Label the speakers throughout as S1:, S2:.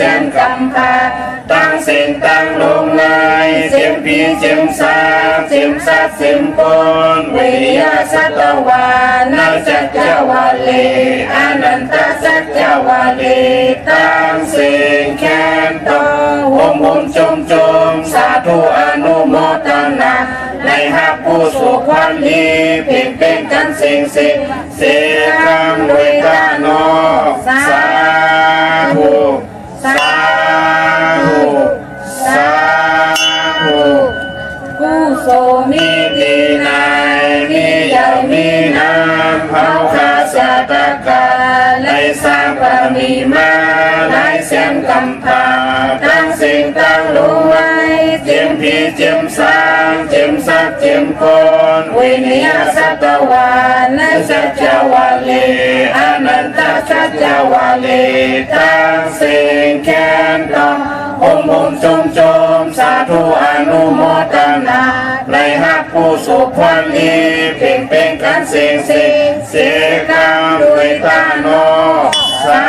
S1: เสียงกำพาตั้งเส้นตั้งลงในเสียงพีเสียงสาเสียงสัตว์เสียงปนวิยาสัตวานาจักจวาลีอนันตสัจจวาลีตั้งเสียงแค้นโตโฮมจมสาธุอนุโมทนาในหักผู้สุขวันดีเพ่งเป็นกันสิ่งสิเสียคำด้วยตาโนสาธุสาธุสาธุผู้โสมีดีนายมีใหญ่มีนามเผาขาสาตกาในสร้างบารมีมาในเสียงกำพาตั้งสิ่งตั้งรู้ไว้เจียมพีเจียมสร้างเจียมสักเจียมคนวิญญาสัตวานาสัจจวาลีอนันตสัจจวาลีตั้งสิ่งแค้นต้ององจมสาธุอนุโมทนาในหักผู้สุขวันดีเพ่งเป็นกันเสียงเสียคำด้วยตาโนสา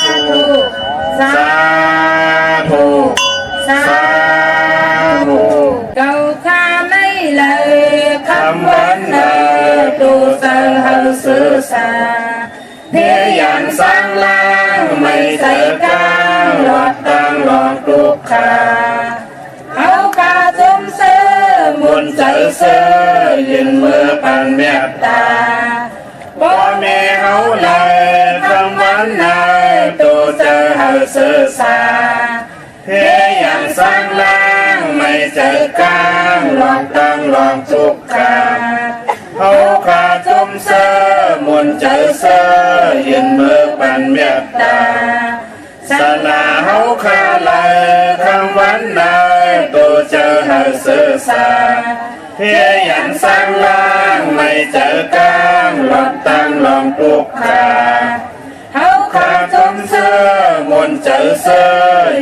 S1: ธุสาธุสาธุเก่าข้าไม่เลยคำวันเนอดูเสอหังสื่อสาเพียยันสร้างล่างไม่ใส่กลางหลอดตั้งหลอกทุกขาเอากาจมเสือมุนใจเสือยืนมือปันเมตตาบ่แม่เอาเลยคำวันนายตัวเจอเฮาสื่อสาเพียยันสร้างล่างไม่ใจกลางหลอกตั้งหลอกทุกขาเอาขาจมเสือมุนใจเสือยืนมือปันเมตตาสนาเฮาขาไหลคำวันนายตัวเจอเฮาสื่อสาเพียยันสร้างล่างไม่เจอกลางหลอกตั้งหลอกทุกขาเฮาขาจมเสือมุนใจเสือ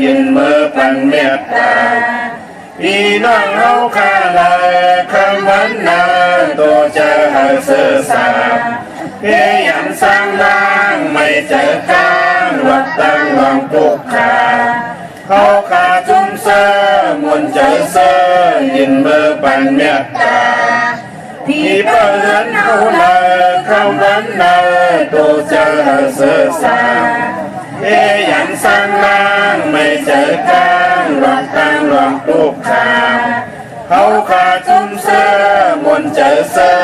S1: ยืนมือปันเมตตาพี่น้องเฮาข้าลายคำวันนาตัวเจอเฮาสื่อสาเพียยันสร้างล่างไม่เจอกลางหลอกตั้งหลอกทุกขาเฮาขาจุมเสือมุนใจเสือยืนมือปันเมตตาพี่เปิดเฮาลายคำวันนาตัวเจอเฮาสื่อสาเพียยันสร้างล่างไม่เจอกลางหลอกตั้งหลอกทุกขาเฮาขาจุมเสือมุนใจเสือ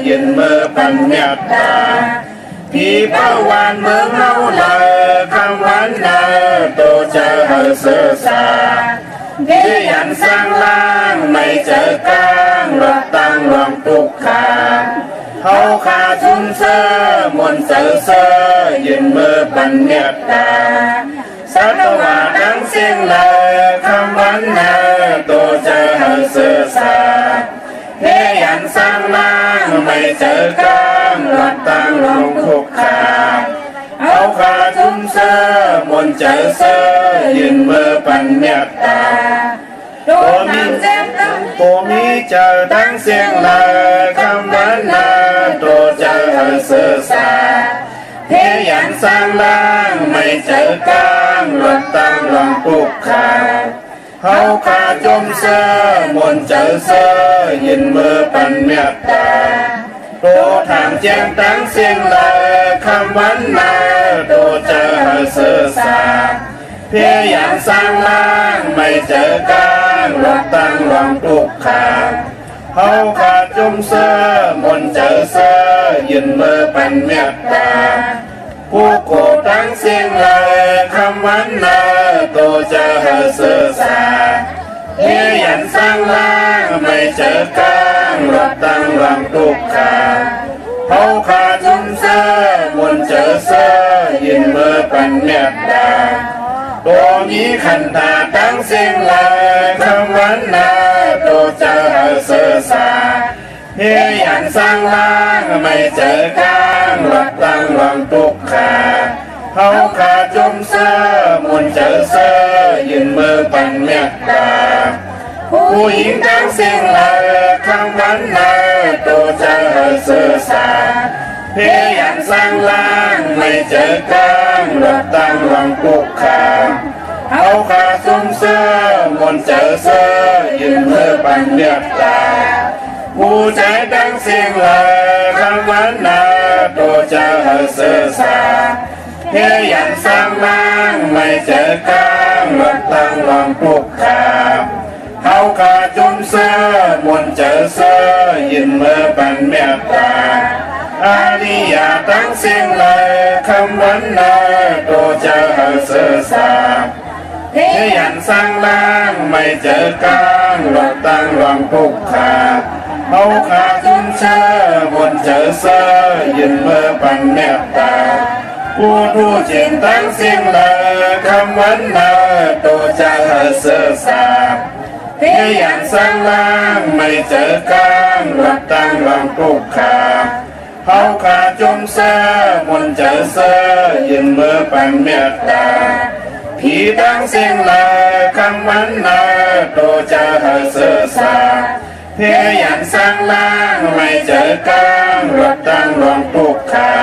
S1: ยืนมือปันเมตตาพี่เป้าวานเมืองเฮาเลยคำวันนาตัวเจอเฮาสื่อสาเพียยันสร้างล่างไม่เจอกลางหลอกตั้งหลอกทุกขาเฮาขาจุมเสือมุนใจเสือยืนมือปันเมตตาสัตวาทั้งสิ้นเลยคำวันนาตัวเจอเฮาสื่อสาเพียยันสร้างล่างไม่เจอกลางหลอกตั้งหลอกทุกขาเอาขาจุมเสือมุนใจเสือยืนมือปันเมตตาตัวมีเจอทั้งสิ้นเลยคำวันนาตัวเจอเฮาสื่อสาเพียยันสร้างล่างไม่เจอกลางหลอกตั้งหลอกทุกขาเฮาขาจมเสือมุนใจเสือยืนมือปันเมตตาตัวทางแจ้งทั้งสิ้นเลยคำวันนาตัวเจอเฮาสื่อสาเพียยันสร้างล่างไม่เจอกลางหลอกตั้งหลอกทุกขาเฮาขาจมเสือมุนใจเสือยืนมือปันเมตตาผู้โกทั้งสิ้นเลยคำวันนาตัวเจอเฮาสื่อสาเพียยันสร้างล่างไม่เจอกลางหลอกตั้งหลอกทุกขาเฮาขาจุมเสือมุนใจเสือยืนมือปันเมตตาตัวมีขันธาทั้งสิ้นเลยคำวันนาตัวเจอเฮาสื่อสาเพียยันสร้างล่างไม่เจอกลางหลอกตั้งหลอกทุกขาเฮาขาจุมเสือมุนใจเสือยืนมือปันเมตตาผู้หญิงทั้งสิ้นเลยคำวันนาตัวเจอเฮาสื่อสาเพียยันสร้างล่างไม่เจอกลางหลอกตั้งหลอกทุกขา นเจอเสื้อยืนมือปันเรียบตาผู้ใจตั้งสิ่งเลยคำวันนาตัวเจอเสื้อสาเฮียยันสร้างบ้างไม่เจอกลางรถตั้งลองปลุกขาเขาขาจุ่มเสื้อมนเจอเสื้อยืนมือปันเมียตาอาริยาตั้งสิ่งเลยคำวันนาตัวเจอเสื้อสาเฮียยันสร้างบ้างไม่เจอกลางรถตั้งลองปลุกขาเขาขาจุ่มเสื้อบนเจอเสื้อยืนมือปันเมียตาผู้จินตั้งสิ่งเลยคำวันนาตัวเจอเสื้อสาเฮียยันสร้างบ้างไม่เจอกลางรถตั้งลองปลุกขาเขาขาจุ่มเสื้อบนเจอเสื้อยืนมือปันเมียตาผีตั้งสิ่งเลยคำวันนาตัวเจอเสื้อสาเฮียยันสร้างบ้างไม่เจอกลางรถตั้งลองปลุกขา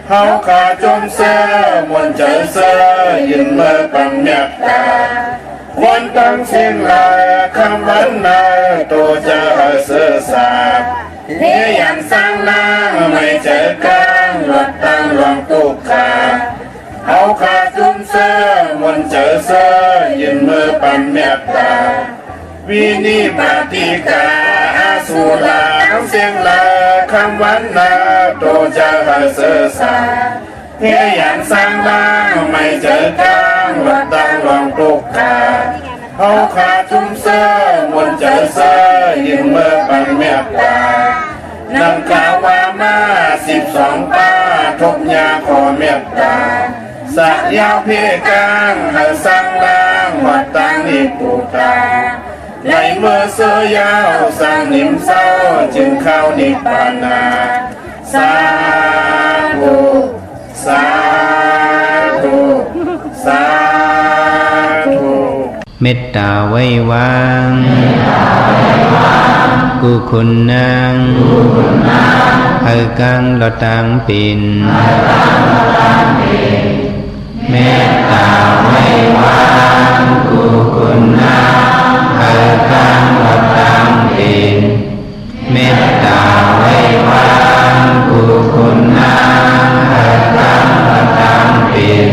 S1: เขาขาจุ่มเสื้อบนเจอเสื้อยืนมือปันเมียตาคนตั้งสิ่งเลยคำวันนาตัวเจอเสื้อสาเฮียยันสร้างบ้างไม่เจอกลางรถตั้งลองปลุกขาเขาขาจุ่มเสื้อบนเจอเสื้อยืนมือปันเมียตาวินิปติกาอาสุราทั้งเสียงลาคำวันนาตัวเจอเสื้อสาเฮียยันสร้างบ้างไม่เจอกลางรถตั้งลองปลุกขาเขาขาจุ่มเสื้อบนเจอเสื้อยืนมือปันเมียตานำข่าวว่ามา12ป้าทุกยาขอเมียตาสักยาวเพียกลางให้สร้างบ้างวัดตั้งนิปูตาในเมื่อเสื้อยาวสร้างนิ่มเศร้าจึงเข้านิพพานาสาธุสาธุสาธุ
S2: เมตตาไว้วางกุคุณนางเฮกังลอตังปินเมตตาไว้วางกุคุณนางเฮกังลอตังปินเมตตาไว้วางกุคุณนางเฮกังลอตังปิน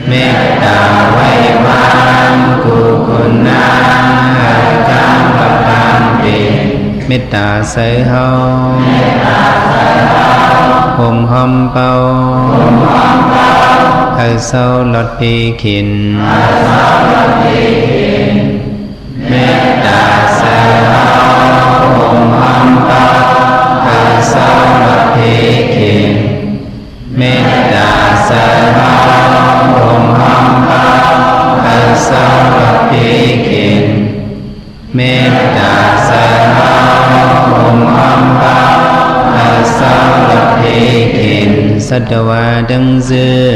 S2: เมตตาไว้วางกุคุณนางเฮกังลอตังปินเมตตาใส่เฮาห่มหอมเป่าให้เศร้าลดปีขินเมตตาใส่เฮาห่มหอมเป่าให้เศร้าลดปีขินเมตตาใส่เฮาห่มหอมเป่าให้เศร้าลดปีขินเมตตาใส่เฮาห่มหอมเป่าให้เศร้าลดปีขินสัตวาดังเสือ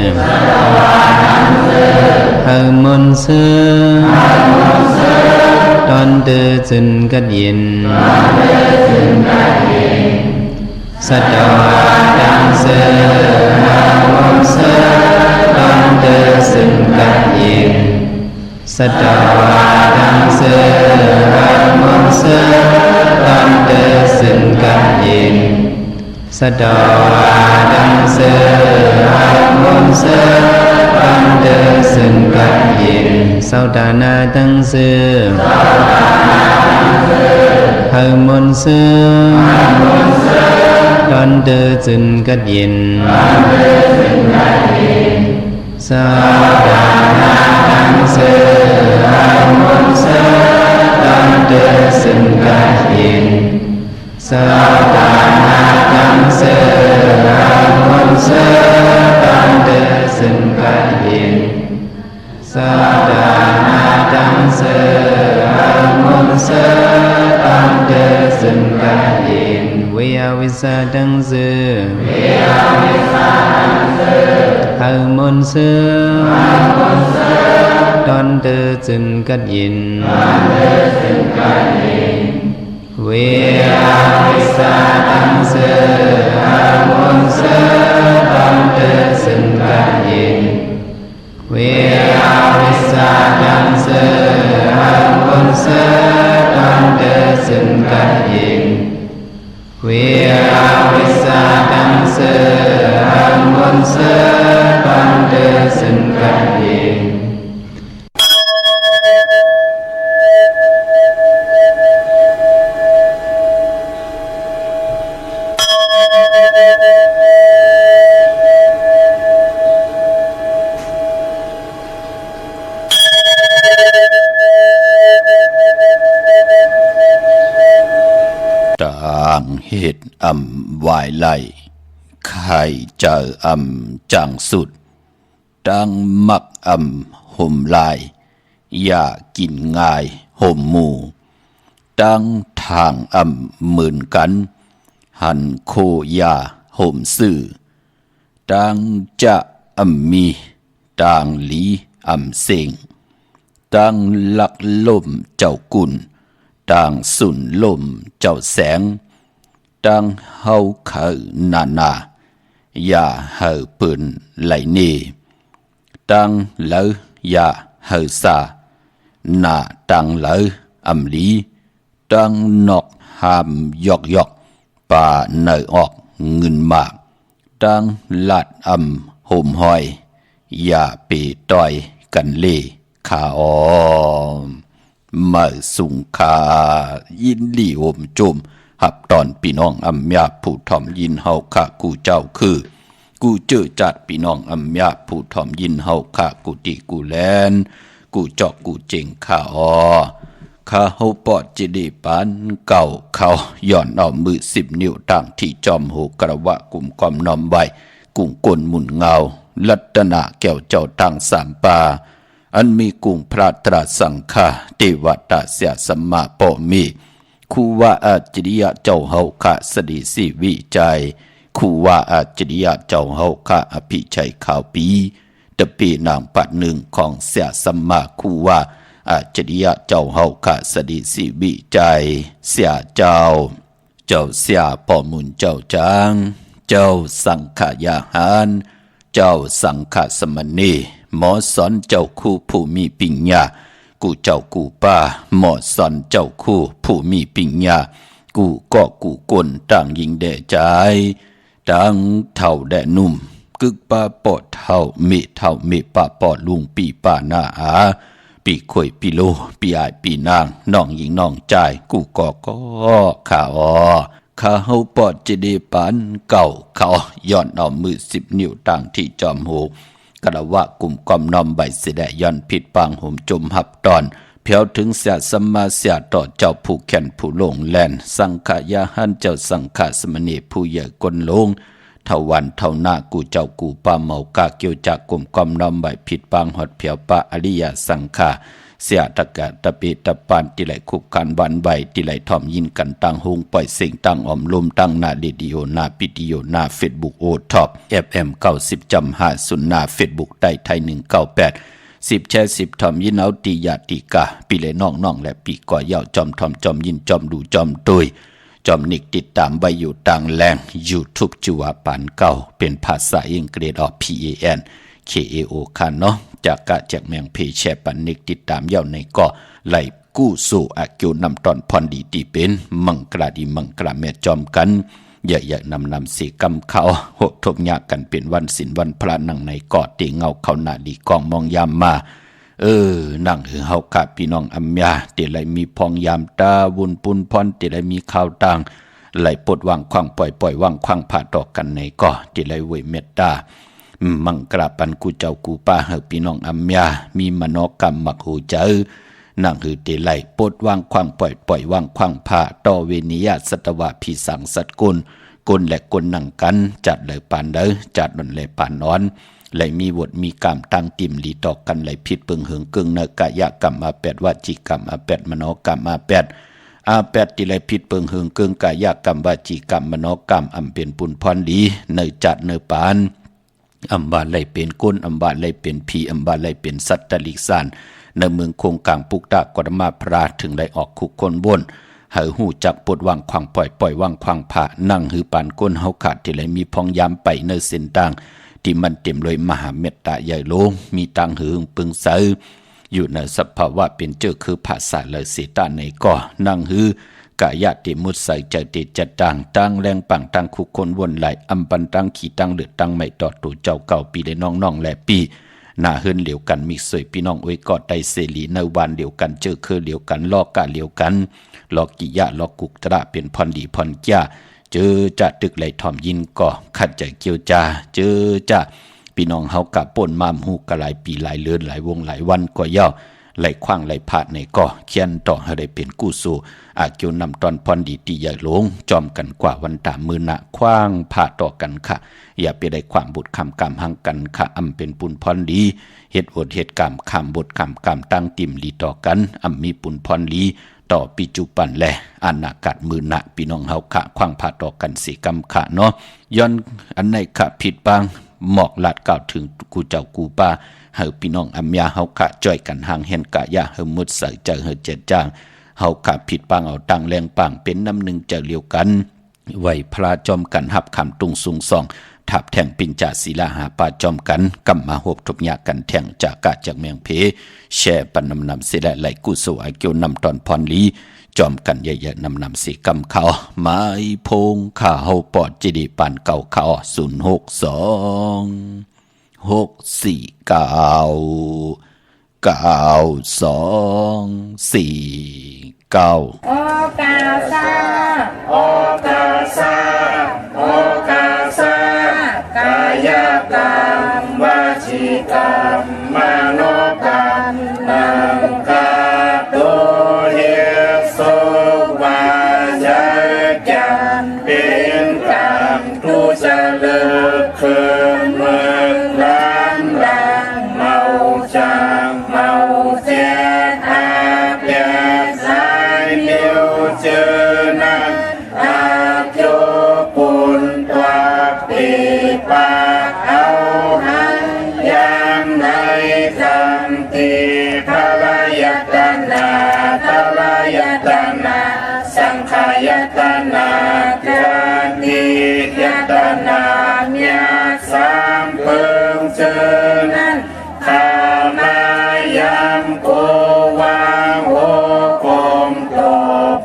S2: หามุนเสือตอนเดือจึนกัดยินสัตวาดังเสือหามุนเสือตอนเดือจึนกัดยินสัตวาดังเสือหามุนเสือตอนเดือจึนกัดยินสัตวาดังเสือหามุนเสือตอนเดือจึนกัดยินสัตานาดังเสือหามุนเสือตอนเดือจึนกัดยินสัตานาดังเสือหามุนเสือตอนเดือจึนกัดยินสัตานาดังเสือหามุนเสือตอนเดือจึนกัดยินสัตานาดังเสือหามุนเสือตอนเดือจึนกัดยินวิยาวิสาดังเสือหามุนเสือตอนเดือจึนกัดยินเวียวิสาดังเสือหามุนเสือตอนเดือจึนกัดยินเวียวิสาดังเสือหา sơ toàn đề sinh ca hiện quy a vi sa đăng sơ an môn sơ toàn đề sinh ca hiện
S3: เหตุวายไหลไข่เจอจังสุดดังมักห่มลายอย่ากินง่ายห่มหมู่ดังทางหมื่นกันหันโคยาห่มสื่อดังจะมีดังลีเสงดังหลักลมเจ้ากุลดังสุนลมเจ้าแสงดังเฮาเขานาอย่าเฮาปืนไหลเนดังเลออย่าเฮาซานาดังเลอลีดังนอกหามยอกป่าเนยออกเงินมากดังลาดห่มหอยอย่าไปต่อยกันเล่ขาออมมาสุงคายินดีอมจมหับตอนพี่น้องยาผู้ถ่อมยินเฮาข้ากูเจ้าคือกูเจอจัดพี่น้องยาผู้ถ่อมยินเฮาข้ากูติกูแลนกูจอกกูเจงข้าออข้าเฮาปอดจิดีปานเก่าเขาย่อนเอามือ10 นิ้วตั้งที่จอมหูกระวะกุมความน้อมไว้กุ้งกลหมุนเงาลัตนาแก้วเจ้าตั้ง3 ป่าอันมีกุ้งพระตรัสสังฆาเทวตาเสียสัมมาปอมีคูว่าอาจริยะเจ้าเฮาคะสดิสิวิจัยคูว่าอาจริยะเจ้าเฮาคะอภิชัยข่าวปีตะปีนางปัดหนึ่งของเสียสัมมาคูว่าอาจริยะเจ้าเฮาคะสดิสิวิจัยเสียเจ้าเสียปอมุนเจ้าจางเจ้าสังขยาหารเจ้าสังฆสมณีหมอสอนเจ้าคู่ผู้มีปัญญากูเจ้ากูป้าหมอสอนเจ้าคู่ผู้มีปัญญากูก็กูกลต่างยิงแด่ใจต่างเท่าแด่นุ่มกึกป้าปอดเท่าเมป้าปอดลุงปีป้าหน้าอาปีข่อยปีโลปีอายปีนางน้องหญิงน้องใจกูก็ข้าข้าเฮาปอดจะได้ปานเก่าเขาย้อนเอามือ10 นิ้วต่างที่จอมหูกระวะกลุ่มความน้อมใบเสดย้อนผิดปางห่มจมหับตอนเพียวถึงเสียสมมาเสียต่อเจ้าผู้แขนผู้ลงแลนสังขยาหันเจ้าสังฆสมณีผู้ใหญ่กลลงเท่าวันเท่าหน้ากูเจ้ากูป้าเมากาเกี่ยวจากกลุ่มความน้อมใบผิดปางหดเพียวปะอริยสังฆาเสียตะกะตะปีตะปานที่ไหลคุบกันวันใบที่ไหลทอมยินกันตั้งหงปล่อยเสียงตั้งอมลมตั้งหน้าเรดิโอหน้าปิดิโอหน้าเฟซบุ๊กโอท็อป FM 90.50หน้าเฟซบุ๊กใต้ไทย198 10แชร์10ทอมยินเอาตียาติกาปีเลยน้องและปีก่อยาวจอมทอมจอมยินจอมดูจอมตุยจอมนิกติดตามใบอยู่ต่างแรง YouTube จัวปานเก่าเป็นภาษาอังกฤษออก PAN KAO คันเนาะจากกะจากเมืองเพแชปันนิกติดตามเย่าในก็ไหลกู้สู่อากิวนำตอนพรดีตีเป็นมังกราดีมังกราแม่จอมกันอย่านำสีกำเขาหกทบยากกันเป็นวันศิลวันพระนั่งในกอดตีเงาเขาหน้าดีกองมองยามมานั่งหือเฮาค่ะพี่น้องอัมยาติไหลมีพองยามตาวุนปุนพรติไหลมีข่าวต่างไหลปลดวางควางปล่อยวางควางผ่าดอกกันในก็ติไหลเวเมตตามังกราปันกูเจ้ากูป้าเฮาพี่น้องอัมยามีมโนกรรมมักหูเจอนั่งหือติไหลปลดวางควางปล่อยวางควางผ่าต่อเวนิยาสัตวะพิสังสัตกุลและกลนั่งกันจัดเลยปานเด้อจัดนนเลยปานนอนไหลมีบทมีกรรมตั้งติ่มหลีตอกกันไหลผิดปึงเหิงกึ่งเนกายกรรม8วจีกรรม8มโนกรรม8ที่ไหลผิดปึงเหิงกึ่งกายกรรมวจีกรรมมโนกรรมเป็นปุนพรดีเนจัดเนปานบาไหลเป็นก้นบาไหลเป็นผีบาไหลเป็นสัตตลิกสานในเมืองคงกลางปุกตะกรมาพราถึงไหลออกคุกคนบนหาหูจักปวดวางควางปล่อยวางควางผ่านั่งหือปานก้นเฮาขาดที่ไหลมีพองยามไปเนเส้นต่างที่มันเต็มเลยมหาเมตตาใหญ่โลงมีตังหือปึงเสือ อยู่ในสภาวะเป็นเจ้าคือภาษาเลยสีตาในก่อนั่งฮือกายะติมุดใส่ใจติจัดต่างตั้งแรงปังตั้งคุกคนวนไหลอัมปันตั้งขี่ตั้งเลือดตั้งไม่ต่อตู่เจ้าเก่าปีได้น้องๆและปีหน้าเฮือนเหลียวกันมีสวยพี่น้องอวยกอดได้เสรีในวันเดียวกันเจอคือเหลียวกันลอกกะเหลียวกันลอกกิยะลอกกุกตระเป็นพรดีพรจ้าเจอจะตึกไหลทอมยินก่อขัดใจเกี่ยวจ้าเจอจะพี่น้องเฮากะป่นมามหูกะหลายปีหลายเลือนหลายวงหลายวันกว่าเย้าไหลขว้างไหลพาดในก่อเขียนต่อให้ได้เป็นกู้สู้อาเกี่ยวนำตอนพรดีตีใหญ่หลงจอมกันกว่าวันตามือหนะขว้างพาดต่อกันค่ะอย่าไปได้ความบุญคำกรรมหังกันค่ะอำเป็นปุญพรดีเหตุอดเหตุกรรมคำบทคำกรรมตั้งติ่มลีต่อกันอำมีปุญพรลีต่อปิจุปันแลอนาคตมือหนะพี่น้องเฮาค่ะขว้างพาดต่อกันสีกรรมค่ะเนาะย้อนอันไหนค่ะผิดบางหมอกลาดกล่าวถึงกูเจ้ากูป้าเฮาพี่น้องอัมยาเฮาค่ะจ่อยกันห่างเห็นกะยาเฮามุดใส่ใจเฮาเจ็ดจ้างเฮาค่ะผิดปังเอาตังแรงปังเป็นน้ำหนึ่งจะเลียวกันไหวพระจอมกันหับคำตุงสุงซองทับแท่งปินจ่าศิลาหาปาจอมกันกำมาหบทุบยากันแท่งจากกาจากเมียงเพแช่ปันนำเสละไหลกุศลอาเกียวนำตอนพรลีจอมกันใหญ่ๆนำสีกำเขาไม้พงข้าเฮาปอดจีดีปันเก่าเขา062 649 92 4 9
S1: โอกาสาโอกาสาโอกาสากายกรรมวจีกรรมมโนกรรมนังกาตุเฮสุวาจกรรมเป็นกรรมทุจริตคืนเมืองล้านรังเมาจางเมาเจ็ดอาเปียสายเดียวเจอนั้นอาโยปุนตัวปีปากเอาหันยามในคำตีพระยตนาพระยตนาสังขายตนาจานิยตนาเมียสามเพิงเจอนั้นข้ามายามโกวางโอกมโต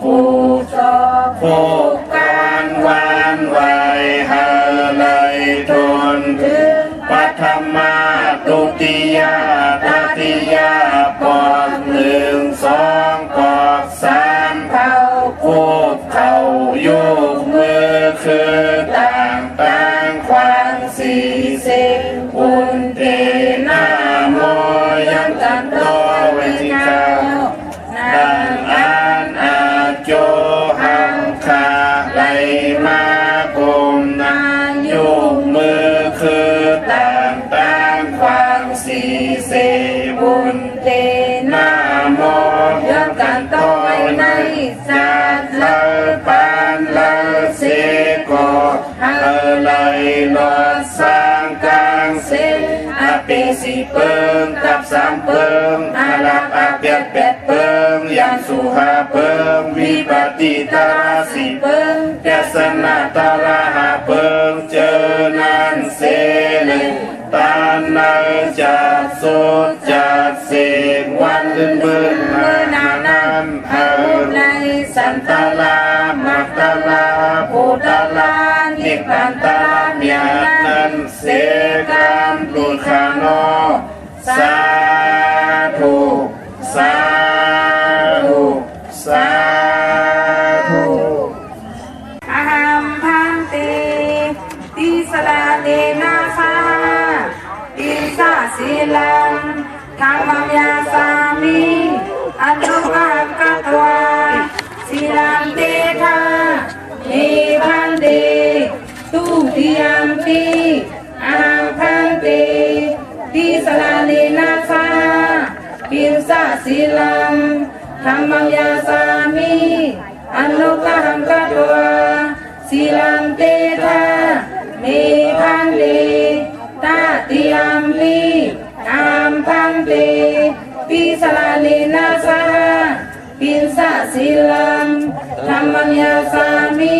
S1: ผู้ชอบผู้การวานไว้หาเลยทนถึงปัทมาตุติยาตติยาปอกหนึ่งสองปอกสามเท่าคูบเข่ายุกมือคือต่างควางสี่สิบอุนเตนาโมยันตันโตเวทิกาดังอันอาโจหังคาไหลมากุมนายุกมือคือต่างควางสี่สิบอุนเตนาโมยันตันโตในสัตว์เลปานเลเสโกเลยลอสร้างกลางเสอเปสิเปิงกับสามเปิงอาลับอาเปียดเป็ดเปิงยันสุหาเปิงวิปติตาสิเปิงแกสนาตาลาหาเปิงเจอนันเสลตานนาจัดสุดจัดเสกวันเบิ่นเมื่อนานำเฮาในสันตลามัตตลาภูตลานิพพันตลาเมียนันเสกามตุคาโนสาธุสาธุสาธุอะหัมพันติติสลาเนนาคาติสาสีลังธรรมยาสามิอนุกัมกตวาสีลังเตทานิพันติตุติยัมปิอะหัมพันติติสลาเนนาคาติสาสีลังธรรมยาสามิอนุกัมกตวาสีลังเตทานิพันติตาติยัมปิอัมพันติปิสลานินาสาปินสะสิลังธรรมัญญาสามิ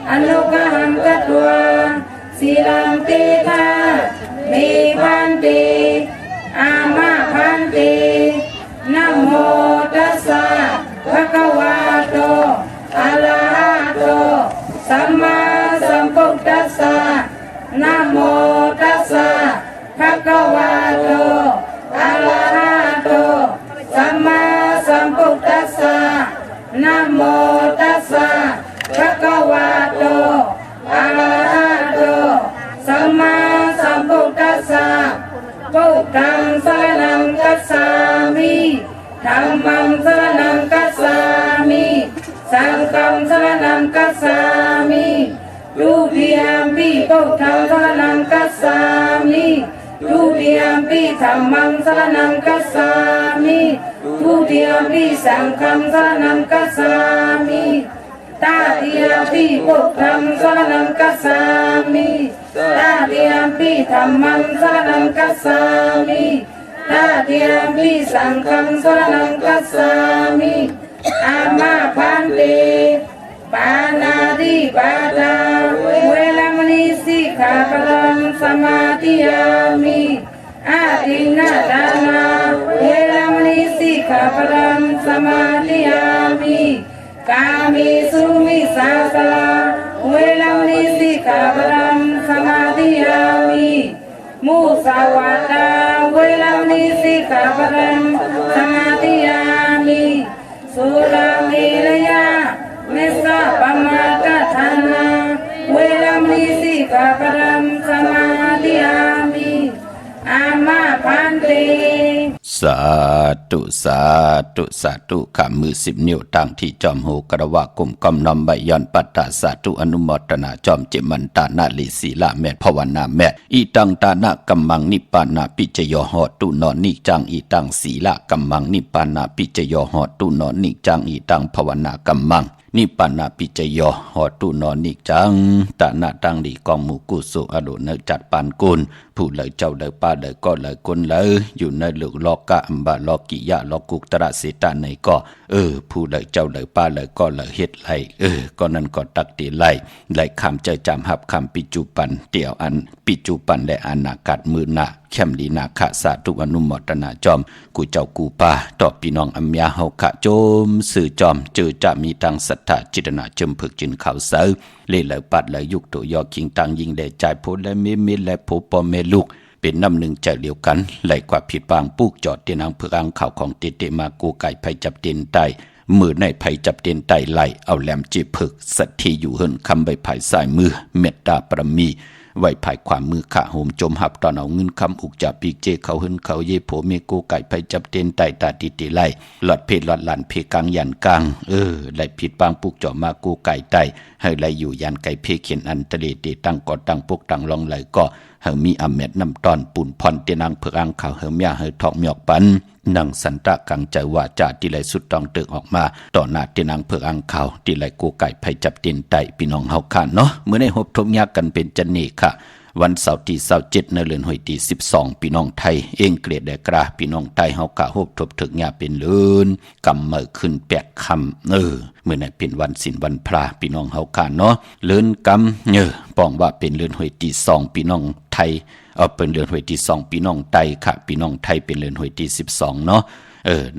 S1: อนุกหังกัตวาสีลังเตทานิพันติอามาพันติ นะโมตัสสะภะคะวะโตอะระหะโตสัมมาสัมพุทธัสสะนะโมตัสสะภะคะวะโตอะระหะโตสัมมาสัมพุทธัสสะพุทธังสรณังคัจฉามิธัมมังสรณังคัจฉามิสังฆังสรณังคัจฉามิทุติยมปิพุทธังสรณังคัจฉามิทุติยมปิธัมมังสรณังคัจฉามิทุติยมปิสังฆังสรณังคัจฉามิตาติยมปิพุทธังสรณังคัจฉามิตาติยมปิธัมมังสรณังคัจฉามิตาติยมปิสังฆังสรณังคัจฉามิอามาพันเตปานาติปาตาเวรมณีสิกขาปะทังสมาธิยามิอาทินนาทานาเวรมณีสิกขาปะทังสมาธิยามิกามิสุมิสาสละเวรมณีสิกขาปะทังสมาธิยามิมุสาวาทาเวรมณีสิกขาปะทังสมาธิยามิสุราเมรยะเมสะปมาทฐานาเวรมณีสิกขาปะทังสมาธิยามิอามาพันเต
S3: สาธุสาธุสาธุข้ามือ10 นิ้วตั้งที่จอมโหกระวะกุมกำนำใบย้อนปัตตาสาธุอนุโมทนาจอมเจมันตานาลิศีลาแม่ภาวนาแม่อีตังตานะกัมมังนิปปานาปิจโยโหตุนอนิจังอีตังศีละกัมมังนิปปานาปิจโยโหตุนอนิจังอีตังภาวนากัมมังนิปปานาปิจโยโหตุนอนิจังตานะตังดีกองหมู่กุสุอดุเนจัดปานกุลผู้เลยเจ้าเลยป้าเลยก็เลยคนเลยอยู่ในหลุกลอกกะอัมบาลอกิยะลอกุกตระเสตาในก็ผู้เลยเจ้าเลยป้าเลยก็เลยเฮ็ดไลก็นั้นก็ตักตีไลคำใจจำหับคำปิจุปันเตี่ยวอันปิจุปันและอนาคตมือหนาเข้มลีนาคาสาธุอนุโมทนาจอมกูเจ้ากูป้าต่อพี่น้องอัมยาเฮาขะโจมสื่อจอมเจอจะมีตังศรัทธาจิตนาจมผึกจินเขาเสือเล่เลยปัดเลยยุกตัวยอคิงตังยิงได้ใจโพและเมและโพปอเมลูกเป็นน้ำหนึ่งใจเดียวกันไหลกว่าผิดบางปุกจอดเตียนางเพื่ออังข่าวของเตมากูไก่ไผจับเตียนไตมือในไผจับเตียนไตไหลเอาแหลมจีผึกสัตทีอยู่เหินคำใบไผ่สายมือเมตตาปรมีไว้ภายความมือขะโหมจมหับตอนเอาเงินคำอุกจับปีกเจเขาหึนเขาเยโผเมกูไก่ไผจับเตียนไตตาติติไลหลอดเพลหลอดหลานเพกังยันกลางไหลผิดบางปุกจอมากูไก่ไตให้ไหลอยู่ยันไก่เพเขียนอันตะเลเตตั้งก่อตั้งปุกตั้งลองไหลก็เฮามีอำเม็ดน้ำตอนปุ่นพรเตนางเพื่ออังข่าวเฮาเมียเฮาทอกหยอกปันนังสันตะกังใจว่าจ่าที่ไหลสุดต้องตึกออกมาต่อหน้าเตนางเพื่ออังข่าวที่ไหลกูไก่ไผจับเตียนไตพี่น้องเฮาค่ะเนาะเมื่อได้พบทบยากกันเป็นจันนี่ค่ะวันเสาร์ที่27ในเดือนหอยที่12พี่น้องไทยเองเกลียดแดกราพี่น้องไทยเฮากะพบทบถึกยาเป็นเลือนกำเมื่อขึ้น8ค่ำเมื่อนั้นเป็นวันศีลวันพระพี่น้องเฮาค่ะเนาะเลือนกำป้องว่าเป็นเดือนหอยที่2พี่น้องไทยเป็นเดือนหวยที่2พี่น้องไตค่ะพี่น้องไทยเป็นเดือนหวยที่12เนาะ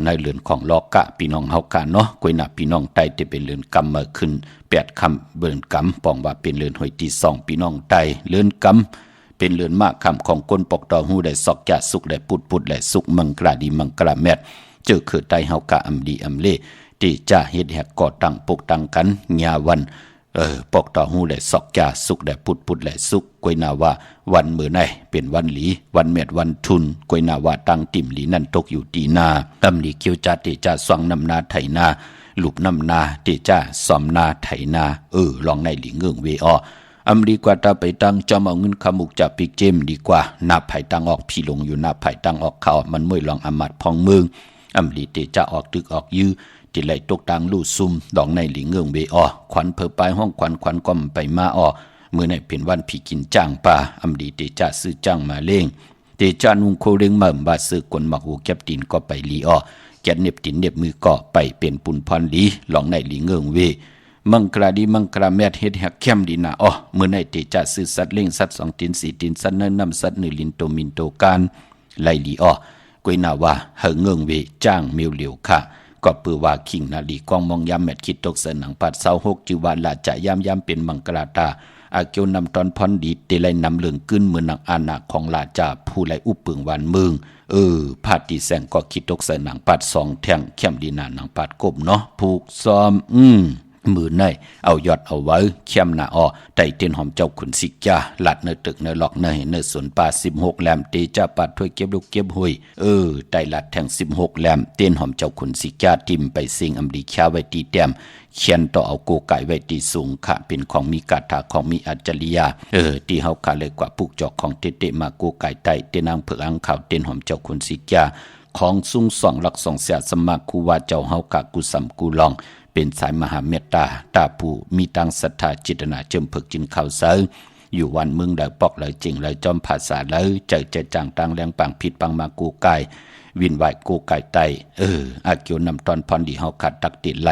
S3: ในเดือนของลอกะพี่น้องเฮากันเนาะกวยหน้าพี่น้องไตที่เป็นเดือนกำมาขึ้น8ค่ำเดือนกำป้องว่าเป็นเดือนหวยที่2พี่น้องไตเดือนกำเป็นเดือนมากค่ำของคนปกตอหูได้สอกยะสุขได้ปุดและสุขมังกราดีมังกราแมดเจอคือไตเฮากะอำดีอำเลที่จะเฮ็ดแหกก่อตั้งปกตั้งกันญาวันปกต่อหูและสอกจาสุขและพุดและสุขกวยนาว่าวันมื้อไหนเป็นวันหลีวันเม็ดวันทุนกวยนาว่าตั้งติ่มหลีนั่นตกอยู่ตีนาตำหลีเกียวจัดที่จะสว่างนำนาไถนาลูบนำนาที่จะซ่อมนาไถนาลองในหลีเงืองเวออำดีกว่าตาไปตั้งจอมเอาเงินขมุกจากปิกเจมดีกว่านับไผ่ตั้งออกพี่ลงอยู่นับไผ่ตั้งออกเขามันมวยลองอำมัดพองเมืองอำดีที่จะออกตึกออกยื้อที่ไหลตกดังลู่ซุ่มดองในหลิงเงืองเวอขวัญเพอไปห้องขวัญก้มไปมาเมื่อในเป็นวันพี่กินจ้างป่าอำดีเตจ่าซื้อจ้างมาเล่งเตจ่านุงโคเร่งมาบาซื้อกวนหมักหูแก็บตินก็ไปลีแกนเน็บตินเน็บมือก็ไปเป็นปุ่นพรลีหลองในหลิงเงืองเวมังกราดีมังกราแมดเฮ็ดหักเข้มดีนะเมื่อในเตจ่าซื้อสัตว์เล่งสัตว์2 ตีน 4 ตีนสัตว์น้ำสัตว์1 ลินโตมินโตการไลลีกวยนาว่าเฮเงืองเวจ้างมิวเหลียวค่ะก็ปือว่าขิงนาลีกองมองยามแมดคิดตกเสนังปัดเสา6จิวาลาจะยามเป็นมังกราตา อาเกียวนำตอนพรดีเตไลนำเหลืองขึ้นเมืองหนังอาณาของลาจาผู้ไลอุปปึงวันเมืองพาดตีแสงก็คิดตกใส่หนังปัดสองแท่งเข้มดีนาหนังปัดกบเนาะผูกซ้อมมือในเอายอดเอาไว้เข้มหน้าอ้อไต่เตียนหอมเจ้าขุนสิกาหลัดเนตึกเนหลอกเนเนสวนป่า16แหลมเตจะปัดถ้วยเก็บลูกเก็บหุยไต่หลัดแทง16แหลมเตียนหอมเจ้าขุนสิกาทิมไปสิงอำดีชาไว้ตีแต้มเขียนต่อเอาโกไก่ไว้ตีสูงค่ะเป็นของมีกาถาของมีอัจฉริยะตีเฮาขาเลยกว่าปุกจอกของเตมาโกไก่ไต่เตนางเผือกอังขาวเตียนหอมเจ้าขุนสิกาของซุ่งสองหลักสองเสียสมาคูว่าเจ้าเฮากะกุสัมกูลองเป็นสายมหาเมตตาตาผู้มีตังศรัทธาจิตนาเจิมผึกจินข่าวเสาอยู่วันเมืองเดาปอกเลยจริงเลยจอมภาษาเลยใจจังตังแรงปังผิดปังมากูไก่วินไหวกูไก่ไตอาเกียวนำตอนพรดีเฮาขัดตักติดไหล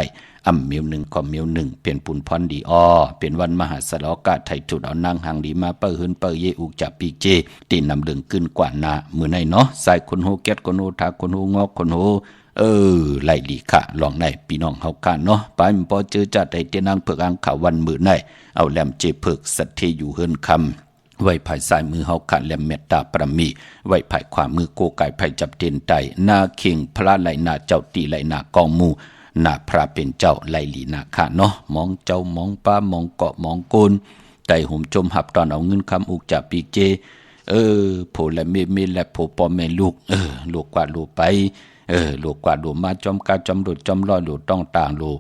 S3: เมียวหนึ่งก็เมียวหนึ่งเป็นปุนพรดีเป็นวันมหาสลอกะไทยจุดเอานางหางดีมาเปิดหืนเปิดเยอุกจับปีเจตีนำเดืองขึ้นกว่านามือในเนาะใส่คนโฮแก๊สคนโฮทาคนโฮงอกคนโฮไล่ลีค่ะลองในพี่น้องเฮากันเนาะไปพอเจอจัดได้เตนางเผือกอังขาววันมือในเอาแหลมเจเผือกสัตเทอยู่เฮินคำไว้ภายซ้ายมือเฮาขันแหลมเมตตาปรมีไว้ภายขวามือโกไก่ภายจับเตียนไตหน้าเข่งพระไหลหน้าเจ้าตีไหลหน้ากองมูหน้าพระเป็นเจ้าไหลลีนาค่ะเนาะมองเจ้ามองป้ามองเกาะมองโกนไตหุ่มจมหับตอนเอาเงินคำอุกจับปีเจโผและเมและโผปอแม่ลูกลูกกว่าลูกไปลูกกว่าลูกมาจอมกาจอมโดดจอมลอยลูกต้องต่างลูก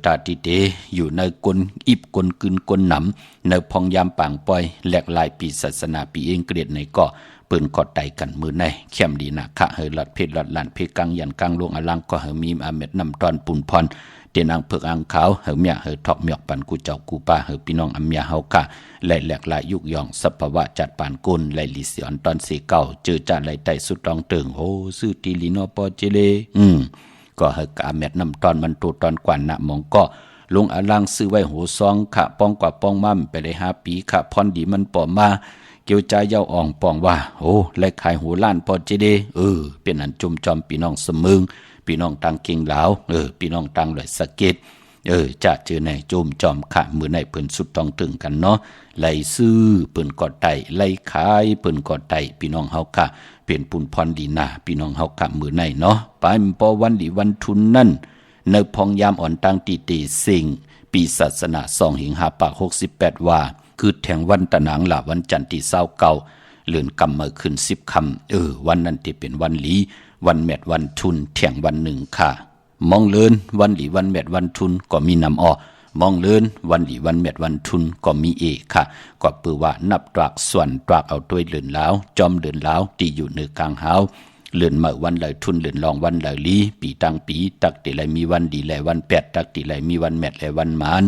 S3: ตาติเตอยู่ในกลอิบกลกึนกลหนำในพองยามป่างปอยแหลกลายปีศาสนาปีเองเกลียดในก็ปืนกอดไตกันมือในเข้มดีนะขะเฮลัดเพชรลัดหลานเพกังยันกังลงอลังก็เฮมีมอาเม็ดนำตอนปุ่นพรเตียนอังเผือกอังขาวเฮเมียเฮทอกเมียกปันกูเจ้ากูป้าเฮพี่น้องอัมยาเฮากะและแหลกลายยุกยองสัพพวะจัดปานกุลและลิเสียนตอนสีเก่าเจอจัดไหลไตสุดตองเติงโอ้ซื่อตีลีนอปอเจเลก็เฮกะเม็ดนำตอนมันตูตอนกว่านะมองก็ลงอลังซื้อไว้หัวซองขะป้องกว่าป้องมั่มไปเลย5 ปีขะพรดีมันปอมาเกี่ยวใจเย้าอ่องปองว่าโอ้ไล่ขายหัวล้านพอเจเดเป็นอันจุ่มจอมพี่น้องเสมึงพี่น้องตังเก่งหลาวพี่น้องตังเลยสะเก็ดจะเจอในจุ่มจอมขะมือในเพิ่นสุดต้องถึงกันเนาะไล่ซื้อเพิ่นกอดไตไล่ขายเพิ่นกอดไตพี่น้องเฮาค่ะเป็นปุนพรดีนาพี่น้องเฮาค่ะมือในเนาะไปปอวันดีวันทุนนั่นในพองยามอ่อนตังตีสิ่งปีศาสนา2 หิง 5 ปาก 68ว่าคือแทงวันตะหนางละวันจันทร์ที่29เลื่อนกำมาขึ้น10 ค่ำวันนั้นที่เป็นวันหลีวันแมดวันทุนแทงวันหนึ่งค่ะมองเลินวันหลีวันแมดวันทุนก็มีนำอมองเลินวันหลีวันแมดวันทุนก็มีค่ะก็เปือว่านับตรากส่วนตรากเอาด้วยเลื่อนแล้วจอมเลื่อนแล้วที่อยู่เหนือกลางหาวเลื่อนมาวันเลยทุนเลื่อนรองวันเลยลีปีตังปีตักติไหลมีวันดีไหลวันแปดตักติไหลมีวันแมดไหลวันหมาน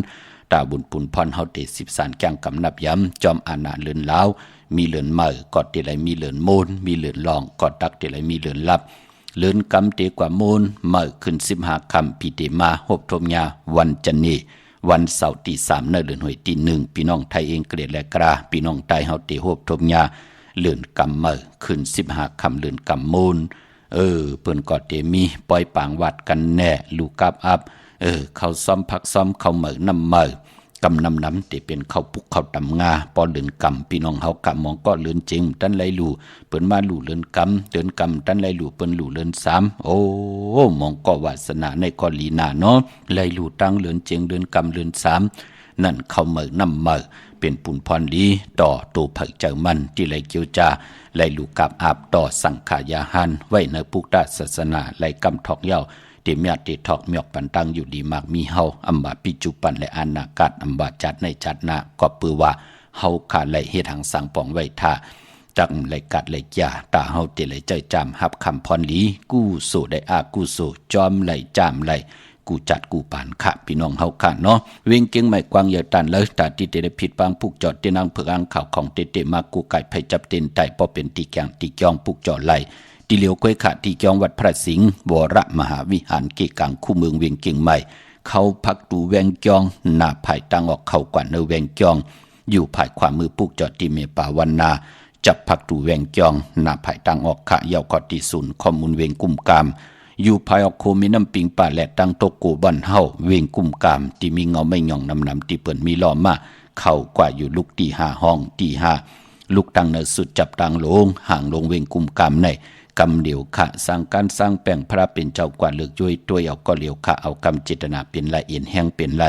S3: ตาบุญปุนพรเฮาเต10 สารแกงกำนับย้ำจอมอาณาเลื่อนลาวมีเลื่อนเมื่อกอดติไหลมีเลื่อนโมนมีเลื่อนรองกอดตักติไหลมีเลื่อนลับเลื่อนกำเตกว่าโมนเมื่อขึ้น15 ค่ำปีเตมาหบทมยาวันจันนีวันเสาร์ที่3เดือนหวยที่1พี่น้องไทยเองเกลียดและกราพี่น้องไทยเฮาเตหบทมยาเลื่อนกำเมื่อขึ้น15 ค่ำเลื่อนกำโมนเปิ้นกอดเตมีปล่อยปางวัดกันแน่ลูกกับอับเขาซ้อมพักซ้อมเขาเหมือนน้ำเมือกำน้ำที่เป็นเขาปุกเขาตำงาปอเลือนกำพี่น้องเฮากะมองก็เลือนจริงตันไหลลู่เปิ้นมาลู่เลือนกำเลือนกำตันไหลลู่เปิ้นลู่เลือน3โอ้มองก็วาสนาในกอลีนาเนาะไหลลู่ตั้งเลือนจริงเลือนกำเลือน3นั่นเขาเหมือนน้ำเมือเป็นปุนพรดีต่อตูเผยเจอมันที่ไหลเกียวจาไหลลู่กับอาบต่อสังขายาหันไว้ในปุกตาศาสนาไหลกำทอกเย้าเตมียติทอกเมียกปันตังอยู่ดีมากมีเฮาอัมบาปิจุปันและอนาคตอัมบาจัดในจัดนาก็ปือว่าเฮาขาดไหลเฮ็ดหังสังปองไว้ท่าจักไหลกัดไหลยาตาเฮาเตไหลใจจามหับคำพรลีกู้สู่ได้อากู้สู่จอมไหลจามไหลกูจัดกูปานค่ะพี่น้องเฮาค่ะเนาะเวงเก่งไม่กว้างเยอะตันเลยตาที่เตได้ผิดบางผูกจอดเตนางเผือกอังข่าวของเตมากูไก่ไผจับเต็นไตพอเป็นตีแกงตีจองผูกจอดไหลตีเหลียวก้อยขาที่จองวัดพระสิงห์วรมหาวิหารเกกังคู่เมืองเวียงเก่งใหม่เขาพักตูแวงจองหน้าภายตั้งออกเข้ากว่าเนแวงจองอยู่ภายความมือปุกจอดที่เมป่าวันนาจับพักตูแวงจองหน้าภายตั้งออกขะเยาวกอติศูนย์ข้อมูลเวียงกุมกามอยู่ภายออกโคมีน้ำปิงป่าและตั้งโตโกบันเฮาเวียงกุมกามที่มีเงาไม่หย่องน้ำที่เปิ่นมีล้อมมา เข้ากว่าอยู่ลุกตี5ห้องตี5ลุกตังเนสุดจับตังลงห่างลงเวงกุมกรรมในกำเหลียวขะสร้างการสร้างแปลงพระเป็นเจ้ากว่าเลือกย้วยตัวเอาก็เหลียวขะเอากำเจตนาเป็นละเอียดแห้งเป็นไร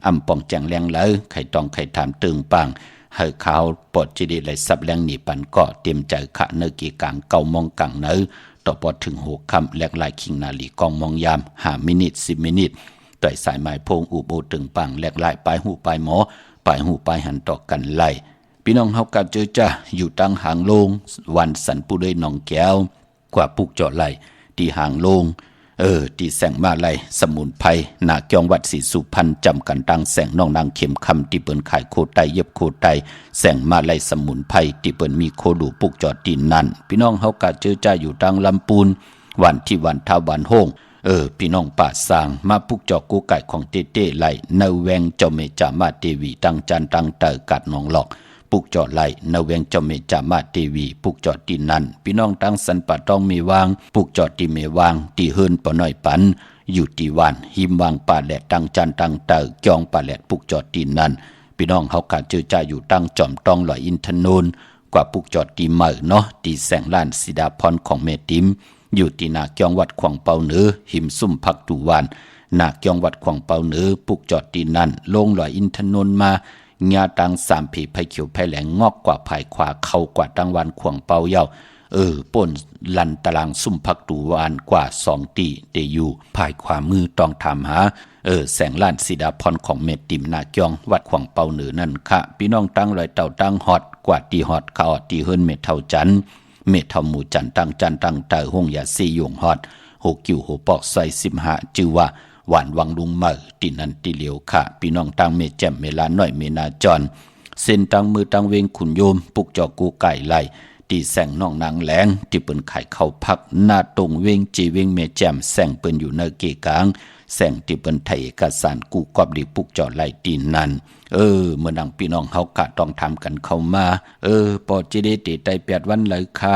S3: อำป่องแจงแรงเลยไข่ต้องไข่ถามตึงปังเฮอขาวปอดจีดีไหลซับแรงหนีปันก็เตรียมใจขะเนกีกลางเก่ามองกังเนอต่อพอถึงหกคำแหลกลายคิงนาลีกองมองยาม5 มินิ 10 มินิต่อยสายไม้พงอุโบตึงปังแหลกลายปลายหูปลายหมอปลายหูปลายหันต่อกันไล่พี่น้องเฮากะเจอจ้าอยู่ตั้งหางโลงวันสันปุเรนองแก้วกว่าปุกเจาะไหลที่หางโลงที่แสงมาไหลสมุนไพรหนาเกียงวัดศรีสุพรรณจำกันตั้งแสงน้องนางเข็มคำที่เปิ้นขายโคไตเย็บโคไตแสงมาไหลสมุนไพรที่เปิ้นมีโคดูปุกเจาะตีนนั่นพี่น้องเฮากะเจอจ้าอยู่ตั้งลำปูนวันที่วันท้าวันโฮงพี่น้องป่าสางมาปุกเจาะกูไก่ของเต้ไหลในแวงเจ้าเมจามาเทวีตั้งจันตั้งเตอกัดหนองหลอกปุกเจาะไหลในแวงเจ้าเมจามาเทวีปุกเจาะตีนันพี่น้องตั้งสันป่าต้องมีวางปุกเจาะตีเมวางตีเฮินปะน้อยปันอยู่ตีวันหิมวางป่าแหลดตั้งจันตั้งเตอจองป่าแหลดปุกเจาะตีนันพี่น้องเขากะเจอจ่าอยู่ตั้งจอมตองลอยอินทนนท์กว่าปุกจอดตีเหมอเนาะตีแสงล้านสิดาพรของเมติมอยู่ที่นาเกียงวัดขวางเปาเหนือหิมซุ่มพักตูวานนาเกียงวัดขวางเปาเหนือปุกจอดตีนั่นลงลอยอินทนนท์มาญาตัง3 ผีไผ่เขียวไผ่แหลงงอกกว่าไผ่ขวาเข้ากว่าตังวันขวางเปาเยาป่นลันตารางซุ่มพักตูวานกว่า2 ตีเดอยู่ไผ่ขวามือต้องถามหาแสงล้านสิดาพรของเมติมนาเกียงวัดขวางเปาเหนือนั่นค่ะพี่น้องตั้งลอยเต่าตั้งฮอดกว่าตีฮอดเขาตีเฮิรนเมเท่าจันเมทามูจันตั้งจันตั้งเตอห้องยาซียงฮอด6 กิ้ว6 ปอกใส่15จือว่าหวานวังลุงเหมอตินันติเหลียวค่ะพี่น้องตั้งเมแจ่มเมลาน้อยเมนาจรเส้นตั้งมือตั้งเวงขุนโยมปุกจอกูไก่ไหลตีแสงน้องนางแหลงที่เปิ้นไข่เข้าพักหน้าตรงเวงจีเวงเมแจ่มแสงเปิ้นอยู่ในเกกลางแสงที่เปิ้นไทยเอกสารกูกอบดีปุกจอไหลตีนันเมื่อนังพี่น้องเฮากะต้องทำกันเข้ามาปอจิเดติไต8 วันเลยค่ะ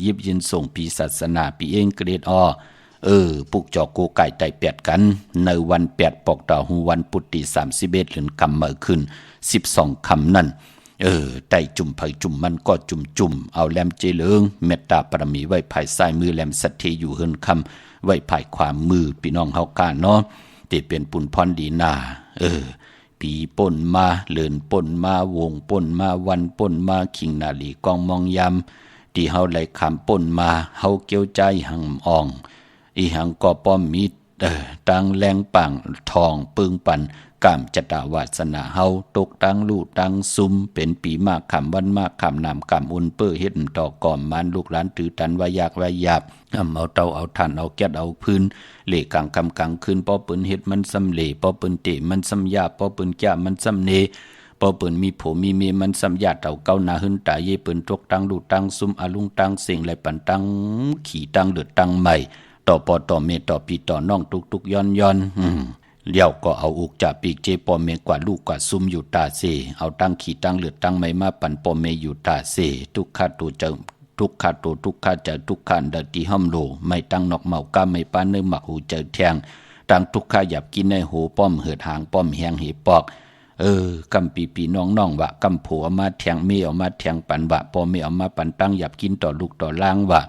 S3: ยิบยินส่งปีศาสนาปีเองเกรดปุกจอโกไก่ไต8กันในวัน8ปอกต่อหูวันปุตติ31เดือนกำเมื่อขึ้น12 คำนั่นไตจุ่มไผจุ่มมันก็จุ่มเอาแลมเจเลิงเมตตาปรมีไว้ภายซ้ายมือแลมสัทเทอยู่เฮินคำไว้ภายขวามือพี่น้องเฮากะเนาะที่เป็นปุญพรดีนาปีป่นมาเลินป่นมาวงป่นมาวันป่นมาคิงนาลีกองมองยำที่เฮาไหลคำป่นมาเฮาเกี่ยวใจหังอ่องอีหังก็ป้อมมีตังแรงปังทองปึงปันกามจตาวาสนาเฮาตกตังลู่ตังซุมเป็นปีมากคำวันมากคำนามคำอุ่นเปื้อเฮ็ดต่อก่อมมันลูกหลานถือตันวายากวายาบเอาเตาเอาถ่านเอาแก๊สเอาพื้นเหล่กลางคำกลางคืนป้อปืนเฮ็ดมันสำเหล่ป้อปืนเตะมันสำยาป้อปืนแก่มันสำเนป้อปืนมีโผมีเมมันสำยาเต่าเก้าหนาหึนตาเย่ปืนตกตังลู่ตังซุมอาลุงตังเสียงไหลปันตังขี่ตังเดือดตังใหม่ต่อปอต่อเมต่อปีต่อน้องตุกย้อนเลี้ยวก็เอาอุกจ่าปีกเจปอเมกว่าลูกกว่าซุ่มอยู่ตาเสเอาตั้งขี่ตั้งเลือดตั้งไม่มาปั่นปอเมอยู่ตาเสทุกขาตัวเจอทุกขาตัวทุกขาเจอทุกขันเดตีห้อมโลไม่ตั้งนอกเมาก้าไม่ป้านเนื้อหมักหูเจอแทงตั้งทุกขาหยับกินในหูป้อมเหือดหางป้อมแหงเหปอกกำปีน้องวะกำผัวมาแทงเมียเอามาแทงปั่นวะปอเมเอามาปั่นตั้งหยับกินต่อลูกต่อล่างวะ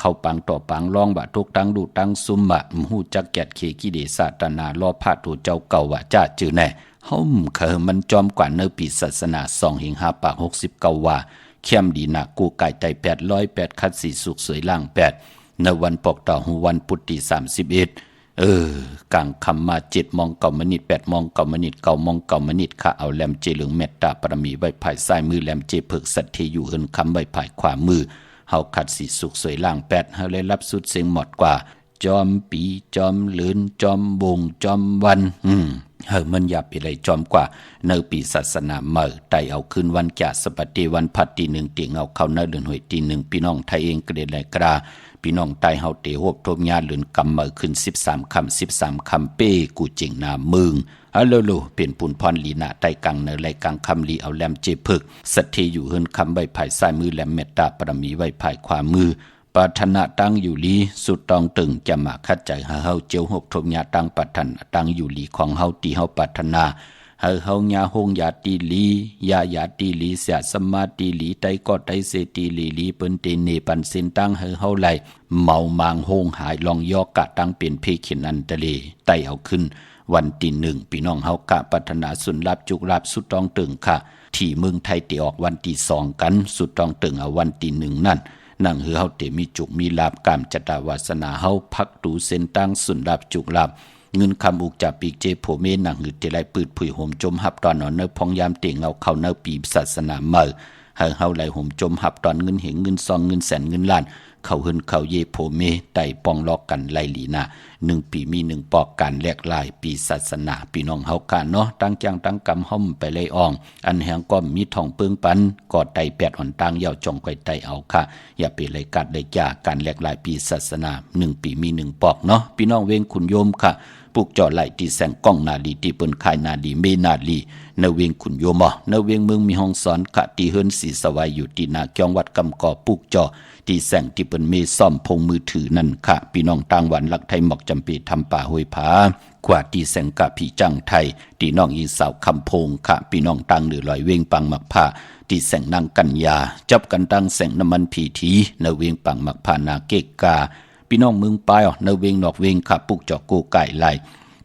S3: เข้าปังต่อปังร้องบะทุกตั้งดูตั้งซุมบะหูจักแกดเคกิเดสาตนาล้อพาดถูเจ้าเก่าวะจ้าจือแน่ห่มเคอมันจอมกว่าเนื้อปีศาสนา2 หิง5 ปาก69ว่าเข้มดีหนักกูไก่ไต808คัดสีสุกสวยล่าง8ในวันปอกต่อหูวันปุตติ31กลางคำมา7 มอง9 มินิ 8 มอง9 มินิ 9 มอง9 มินิค่ะเอาแลมเจเหลืองเมตตาปรมีไว้ภายซ้ายมือแลมเจเพิกสัตเทอยู่เฮินคำไว้ภายขวามือเฮาขัดสีสุกสวยล่าง8เฮาเลยรับสุดเสียงหมดกว่าจอมปีจอมเลือนจอมบงจอมวันมันอย่าไปเลยจอมกว่าในปีศาสนาเมื่อไตเอาคืนวันจ่าสปฏิวันพัดตี1เตียงเอาเข้าในเดือนหวยตี1พี่น้องไทยเองกระเด็นไหลกราพี่น้องไตเฮาเตโฮบทมญาเลือนกำเมื่อขึ้น13 คำเป้กูจิงนามึงฮัลโหลเป็นปุนพรลีนาไตกังในไหลกังคำลีเอาแลมเจพึกสัทเทอยู่เฮินคำไว้ภายซ้ายมือแลมเมตตาปรมีไว้ภายขวามือปรารถนาตั้งอยู่ลีสุดตองตึงจะมาคัดใจเฮาเจียวหบทมญาตั้งปรารถนาตั้งอยู่ลีของเฮาตีเฮาปรารถนา เฮาญาฮงญาติลีญาติลีเสียสมาติลีไตก็ไตเสติลีเปิ้นเตเนปันสินตั้งเฮาไหลเมามางโฮงหายลองยอกกะตั้งเป็นเพขินอันตะเลไตเอาขึ้นวันที่1พี่น้องเฮากะพัฒนาสุนลาบจุกลาบสุดต้องตึงค่ะที่เมืองไทยติออกวันที่2กันสุดต้องตึงเอาวันที่1นั่นนั่งเฮาเตมีจุกมีลาบกามจตาวาสนาเฮาพักดูเส้นตั้งสุนลาบจุกลาบเงินคำอุกจากปีกเจโผเมหนังหืดเตไลปืดผุยห่มจมหับตอนนอนเนพองยามเตียงเอาเข้าเนปีศาสนาเมื่อเฮาไหลห่มจมหับตอนเงินเหงเงินซองเงินแสนเงินล้านเขาหึนเขาเยโผเมไต่ปองลอกกันไลหลีนา1ปีมี1ปอกการแลกลายปีศาสนาพี่น้องเฮากันเนาะตั้งจังตั้งกำห้อมไปเลยอ่องอันแหงก็มีทองเปิงปันกอดไตแปดอ่อนตังยาวจงไกไตเอาค่ะอย่าไปเลยกัดเลยยาการแลกลายปีศาสนา1ปีมี1ปอกเนาะพี่น้องเวงคุณโยมค่ะปลูกจอไหลที่แสงก้องนาลีที่เปิ้นขายนาลีเมนาลีเนเวงขุนโยมเนเวงเมืองมีห้องสอนกะที่เฮิรนศรีสวายอยู่ที่นาเกียงวัดกำกอปลูกจอที่แสงที่เปิ้นเมซ่อมพงมือถือนั่นค่ะพี่น้องต่างวันลักไทยหมอกจำปีทำป่าห้วยผากว่าที่แสงกะผีจังไทยที่น้องอีสาวคำพงค่ะพี่น้องต่างหรือลอยเวงปังมักผ้าที่แสงนางกัญญาจับกันตั้งแสงน้ำมันผีทีเนเวงปังมักผ้านาเกกาพี่น้องเมืองปลายเนเวงนอกเวงค่ะปลูกจอโกไก่ไล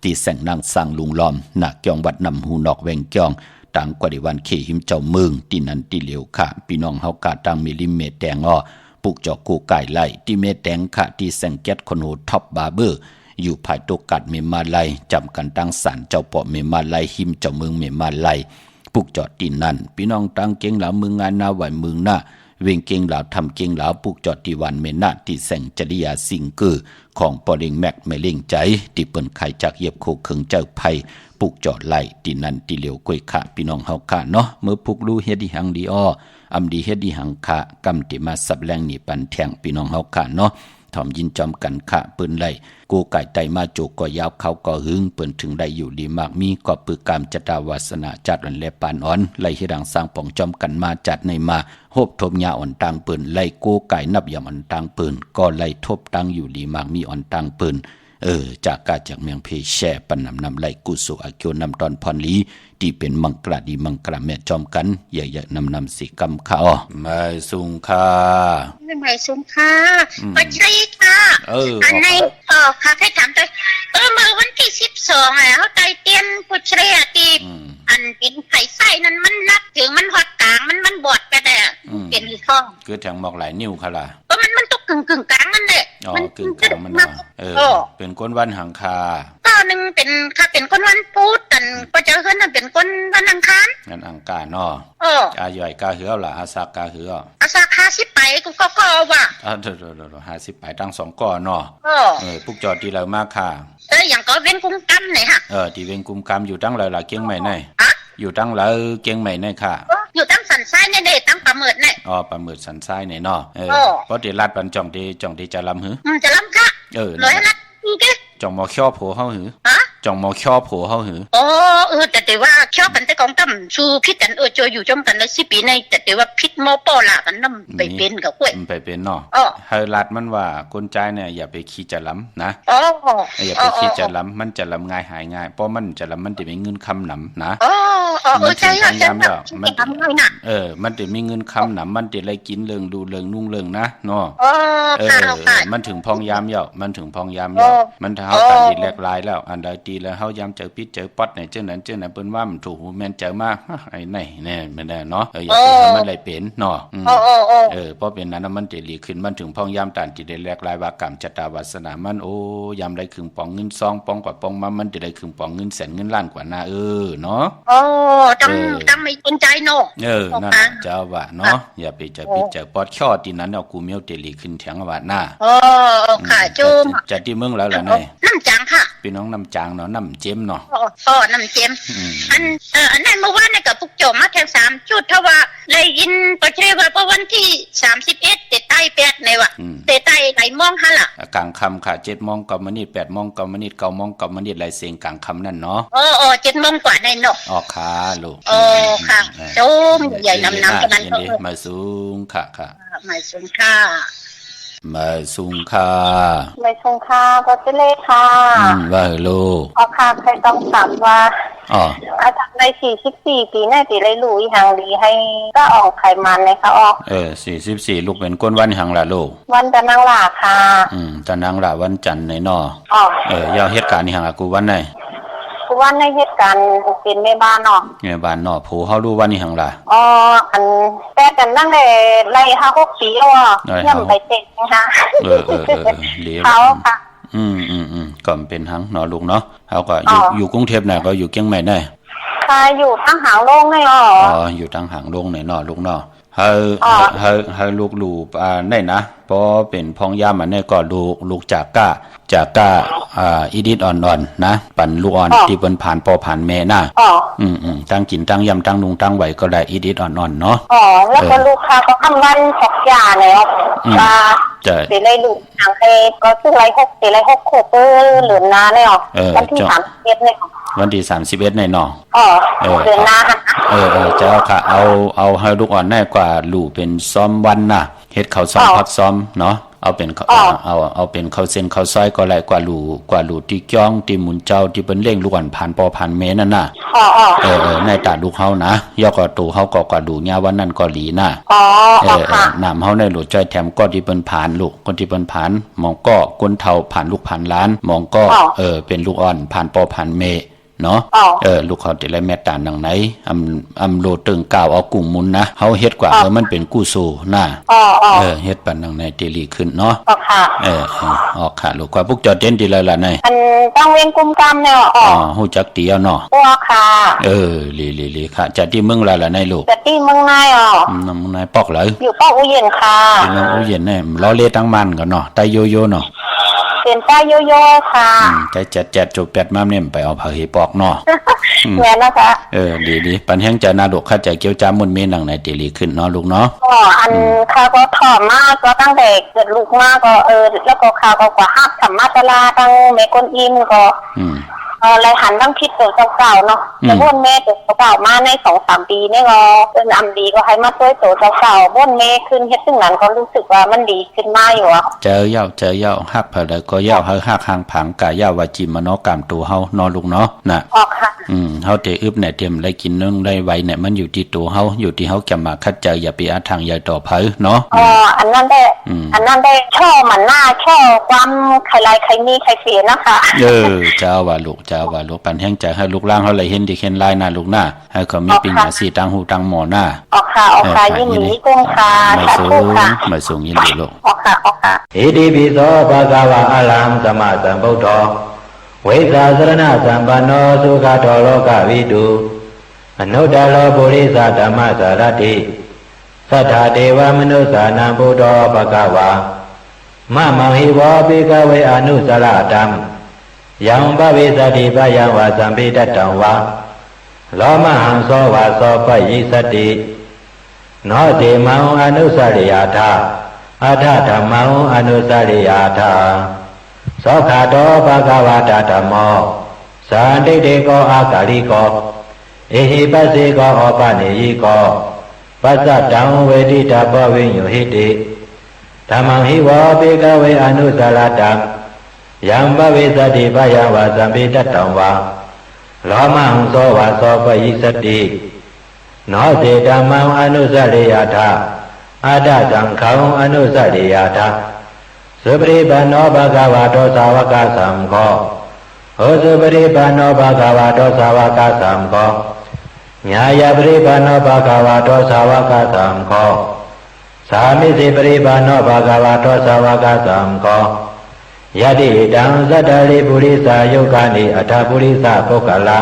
S3: ที่แสงนางสร้างลุงล้อมหนักเกียงวัดนำหูนอกแวงเกียงต่างกว่าดิวันเคหิมเจ้าเมืองที่นั้นที่เหลียวค่ะพี่น้องเฮากาตังมิลิเมตรแดงปลูกจอกกูไก่ไล่ที่เมแดงค่ะที่แสงแก๊สคนโหท็อปบาร์เบอร์อยู่ภายตกัดเมมาไลจำกันตั้งศาลเจ้าปอเมมาไลหิมเจ้าเมืองเมมาไลปลูกจอดที่นั่นพี่น้องตั้งเก่งหลาเมืองงานนาไหวเมืองหน้าเวงเก่งหลาทำเก่งหลาปลูกจอดที่วันเมนาที่แสงจริยาสิงเกอร์ของปอเลิงแม็กไม่เล่งใจที่เปิ้นไข่จากเหยียบโคเคิงเจ้าไผ่ปลูกจอดไล่ที่นั่นที่เหลียวกล้วยค่ะพี่น้องเฮาค่ะเนาะเมื่อปลูกรู้เฮ็ดดีหังดีอำดีเฮ็ดดีหังค่ะกำติมาสับแรงนี่ปันแทงพี่น้องเฮาค่ะเนาะถอมยินจอมกันค่ะปืนไล่กูไก่ไตมาโจกก็ยาวเขาก็หึงเปิ้นถึงได้อยู่ดีมากมีก็ปึกกามจตาวาสนาจัดอันแลปานอ่อนไล่เฮ็ดดังสร้างป่องจอมกันมาจัดในมาโฮบทบยาอ่อนต่างปืนไล่กูไก่นับยามอ่อนต่างปืนก็ไล่ทบตั้งอยู่ดีมากมีอ่อนต่างปืนจากกาจากเมืองเพแช่ปนนำไล่กุสุอาเกียวนำตอนพรลีที่เป็นมังกรดีมังกรแม่จอมกันใหญ่ๆนำสิกรรมข้ามาสุงค่า
S4: ไม่สุงค่าก็ใช่ค่ะอันในค่ะให้ถามตัวเมื่อวันที่12เขาไตเตียนผู้เชรียตีอันเป็นไข่ไส้นั้นมันนับถึงมันหอดกลางมันบอดไปแต่เป็นท้อง
S3: คือแทงหมอกหลายนิ้วค่ะล่ะ
S4: ก็มันตกกึ่งกลางนั่นแหละ
S3: มันกึ่งกลางมันเป็นก้นวันหังคา
S4: ก็นึงเป็นค่ะเป็นก้นวันพุธแต่ก็จะขึ้นเป็นก้นวันอังคาร
S3: นั่นอังคารเนาะอาย่อยกาเหือล่ะอาซากาเหือ
S4: อาซาคาสิไปก็ว่ะ
S3: เดี๋ยว50ไปตั้ง2ก้อเนาะพวกจอดที่เรามาค่ะ
S4: อย่างก็เว้นกุมกำไหนฮะ
S3: ที่เว้นกุมกำอยู่ตั้งเลยล่ะเกียงใหม่ไหนอยู่ตั้งเลยเกียงใหม่ไหนค่ะ
S4: อยู่ตั้งสันทรายเนี่ยเด้ตั้งประเมิดเนี่ย
S3: ประเมิดสันทรายเนี่ยเนาะเพราะเดี๋ยวลาดปันจ่องที่จะลำหือ
S4: จะลำค่ะ
S3: เลยลัดจ่องหมอเขี้ยวโผเฮาหือจ่องหมอเขี้ยวโผเฮาหือ
S4: แต่ว่าเขี้ยวกันแต่กองตั้มชูพิษกันจอยู่จมกันแล้ว10 ปีในแต่ว่าพิษโมปอละกันนำไปเป็นกับกล้วย
S3: ไปเป็นเนาะเฮาลัดมันว่าคนใจเนี่ยอย่าไปขี้จะล้ำนะอย่าไปขี้จะล้ำมันจะล้ำง่ายหายง่ายเพราะมันจะล้ำมันจะมีเงินคำหนำนะ
S4: มันใช่ใช่
S3: มันมันจะมีเงินคำหนำมันจะอะไรกินเรื่องดูเรื่องนุ่งเรื่องนะเนาะมันถึงพองยามเหยาะมันถึงพองยามเหยาะมันเฮาตัดดีแลกลายแล้วอันใดตีแล้วเฮายามเจอพิษเจอป๊อดไหนเจ้านั้นเปิ้นว่ามันถูกแม่นเจอมากไอ้ไหนแน่ไม่ได้เนาะอย่าไปทำมันไรเป็นเนาะเพราะเป็นนั้นมันจะรีขึ้นมันถึงพองยามตันที่ได้แลกลายว่ากรรมชะตาวาสนามันยามได้ครึ่งปองเงินซองปองกว่าปองมันจะได้ครึ่งปองเงินแสนเงินล้านกว่านาเนาะ
S4: จำไม่สนใจเนาะ
S3: นั่นเจ้าว่าเนาะอย่าไปเจอพิษเจอป๊อดข้อที่นั้นเอากูเมียวเตลีขึ้นแถงว่าหน้า
S4: ค่ะจุม
S3: จะที่เมืองแล้วล่ะนี่
S4: น้ำจางค่ะ
S3: พี่น้องน้ำจางเนาะน้ำเจมเนาะ
S4: น้ำเจมอันนั้นเมื่อวานกับพวกโจมมาแค่3 จุดเท่าว่าเลยยินประเทศว่าวันที่31เตะใต้8ในว่ะเตะใต้ไหลมองฮะล่ะ
S3: กลางคำค่ะ7 โมง9 นาที8 โมง 9 นาที9 โมง 9 นาทีไหลเสียงกลางคำนั่นเนาะ
S4: 7 โมงกว่าในเนาะ
S3: ค่ะลูก
S4: ค่ะโจมใหญ่น้ำกันนั้น
S3: มาสูงค่ะ
S4: มาสูงค่ะ
S3: มาสูงค่ะ
S4: มาสูงค่ะก็จะเล่ค่ะ
S3: ว่าลูก
S4: ค่ะใครต้องถามว่า
S3: อ๋อ
S4: อาจารย์ใน44ปีน่าจะได้รู้อีหังดีให้ก็ออกไขมันเลยค่ะออก
S3: 44ลูกเป็นก้นวันหังล่ะลูก
S4: วันจันทร์นางหลาค่ะ
S3: จันทร์นางหลาวันจันทร์ในนอยาวเหตุการณ์นี่หังกูวันไหน
S4: กูวันในเหตุการณ์เป็นแม่บ้านเนาะ
S3: แม่บ้านเนาะผู้เฮารู้วันนี้หังล่ะ
S4: อันแต่กันตั้งแต่ไล่5-6 ปีแล้วย่ำไปเต็มนะคะเขาค่ะ
S3: ก็เป็นหังเนาะลูกเนาะเฮาก็อยู่กรุงเทพน่ะก็อยู่เชียงใหม่ได้
S4: ค่ะอยู่ทางหางโลงได้
S3: อยู่ทางหางโลงไหนเนาะลูกเนาะเฮาลูกได้นะพอเป็นพ้องย่ามันเนี่ยก็ลูกจากก้าอีดิทอ่อนๆนะปั่นลูกอ่อนที่เปิ้นผ่านพ่อผ่านแม่น่ะตั้งกินตั้งยำตั้งนุงตั้งไหวก็ได้อีดิทอ่อนๆเนาะ
S4: แล้วก็ลูกค้าก็ทำวันของยาเนี่ยว่าสิได้ลูกทางก็ซื้อไร6สิได้6โคเปอร์เหลือนาเนี่ยวันที่31เนี่ย
S3: วันที่31ในเนาะ
S4: เดือนหน้า
S3: เจ้าค่ะเอาให้ลูกอ่อนแน่กว่าลูกเป็นซ้อมวันน่ะเฮ็ดข้าวซ้อมพักซ้อมเนาะเอาเป็นเอาเป็นข้าวเส้นข้าวซอยก็หลายกว่าลูกที่จ้องที่หมุนเจ้าที่เปิ้นเร่งลูกอ่อนผ่านปอผ่านเมนั่นน่ะในตาลูกเฮานะย่อก็ตูเฮาก็กว่าดูญาวันนั้นก็หลีน่ะน้ำเฮาในหลุดจ้อยแถมก็ที่เปิ้นผ่านลูกคนที่เปิ้นผ่านมองก็คนเฒ่าผ่านลูกผ่านล้านมองก็เป็นลูกอ่อนผ่านปอผ่านเมเนาะลูกเขาติได้แม่ตาหนังไหนอำโลตึงก้าวเอากุ้งมุนนะเฮาเฮ็ดกว่ามันเป็นกู้สู้น่ะเฮ็ดปันหนังในติลีขึ้นเนาะออกค่ะลูกว่าพวกจอดเต้นดีเลยล่ะใน
S4: อันต้องเว้นกุมกรรมเนี่ย
S3: ฮู้จักตีเอาเนาะ
S4: ค่ะ
S3: ลีค่ะจัดที่เมืองล่ะในลูก
S4: จัดที่เมืองนาย
S3: เมืองนายปอกเลย
S4: อยู่ปอกอุเย็นค่ะ
S3: เมืองอุเย็นเนี่ยล้อเลตั้งมันก็เนาะไตโยโย่เนาะ
S4: เป็นใต้โยโย่ค่ะ
S3: ใจจัดจบ8มาเนี่ยไปเอาผักเหปอกเนาะ
S4: แม่นะคะ
S3: ดีปันแห้งจะนาดกข้าใจเกี่ยวจ้ามุนเมนังในติลีขึ้นเนาะลูกเนาะ
S4: อันข้าก็ถอมมากก็ตั้งแต่เกิดลูกมากก็แล้วก็ข้าก็กว่าฮับธรรมะตลาตั้งแม่ก้นอิมก็อะไรหันตั้งคิดตัวเก่าๆเนาะแล้วบ้นแม่ตัวเก่ามาใน 2-3 ปีนี่ก็เป็นอำดีก็ให้มาช่วยตัวเก่าบ้นแม่ขึ้นเฮ็ดซึ่งนั้นก็รู้สึกว่ามันดีขึ้นมาอยู่
S3: เจอเย้าฮักเผลอก็เย้าฮักหางผังกะเย้าวาจิมโนกรรมตัวเฮานอลูกเนาะน่ะ
S4: ค่ะ
S3: เฮาเตอึบเนี่ยเตรียมได้กินนึงได้ไว้เนี่ยมันอยู่ที่ตัวเฮาอยู่ที่เฮาจะมาคัดใจอย่าไปอาทางใหญ่ต่อเผอเนาะ
S4: อันนั้นได้ช่อมันหน้าช่อความใครไรใครมีใครเสียนะคะ
S3: เจ้าว่าลูกปันแห้งใจให้ลูกล่างเฮาเลยเห็นดิเห็นลายหน้าลูกหน้าให้เขามีปัญญาสิตั้งหูตั้งหมอหน้า
S4: ค่ะยินดีกุ้งค่ะ
S3: ไม่สูงยินดีลูก
S4: ค่ะ
S2: อิติปิโสภะคะวะอะระหังสัมมาสัมพุทโธเวสสาสรณะสัมปันโนสุขโตโลกวิทูอนุตตโลปุริสธรรมสารถิสัทธาเทวมนุสานังพุทโธภะคะวะมะมังหิวะภิกขเวอนุสรตัมยังภวิสติปยังวะสัมภิตัตตังวะโลมหังโสวะโสปยิสติโนติมังอนุสริยาธาอัฏฐธรรมังอนุสริยาธาโสขโตภะคะวะตะธัมโมสันติติโกอากาลิโกเอหิปัสสิโกอปะเนยิโกปัสสะตังเวทิตาภวิญโยหิติธัมมังหิวะภิกขเวอนุสรตังยังภวิสติปยังวะสัมภิตัตตังวะโลมังโสวะโสปยิสติโนติธัมมังอนุสริยาธาอัฏฐสังฆังอนุสริยาธาสุปริปันโนภะคะวะโตสาวกสังโฆโหสุปริปันโนภะคะวะโตสาวกสังโฆญาญาปริปันโนภะคะวะโตสาวกสังโฆสามิสิปริปันโนภะคะวะโตสาวกสังโฆยะติตังสัตตริปุริสายุกานิอัฏฐปุริสาปุคคละ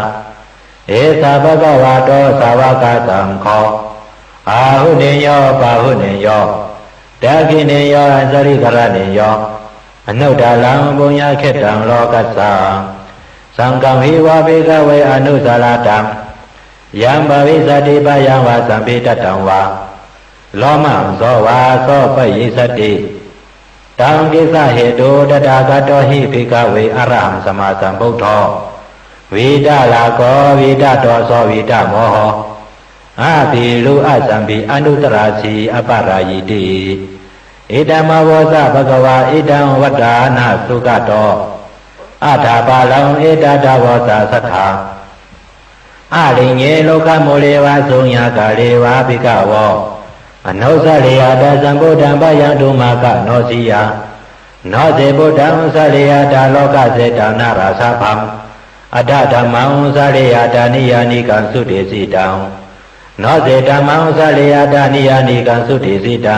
S2: เอสาภะคะวะโตสาวกสังโฆอาหุเนโยปาหุเนโยตะกิเนโยอัสริกรเนโยอนุตตลังปุญญเขตังโลกัสสะสังฆังหิวะภิกขเวอนุสรตังยังภวิสติปยังวะสัมภิตัตตังวะโลมังโสวะโสปยิสติตังกิสะเหตุตถาคตหิภิกขเวอรหังสัมมาสัมพุทโธวิดาลาโกวิดาโตโสวิดาโมโหอาภิลุอสัมภิอนุตตราสีอปารายิติอิตัมวสะภะคะวะอิตังวัฏฐานาสุขโตอัฏฐปาลังอิตตะวสะสัทธา อาลิเงโลกโมเลวะสุญญากาเลวะภิกขวะอนุสริยตาสัมพุทธังปยังตุมากะโนสิยาနောဇေဗုဒ္ဓံသရိယတာလောကစေတနာရသဗံအတ္တဓမ္မံသရိယတာနိယာနိကံသုတေစီတံနောဇေဓမ္မံသရိယတာနိယာနိကံသုတေစီတံ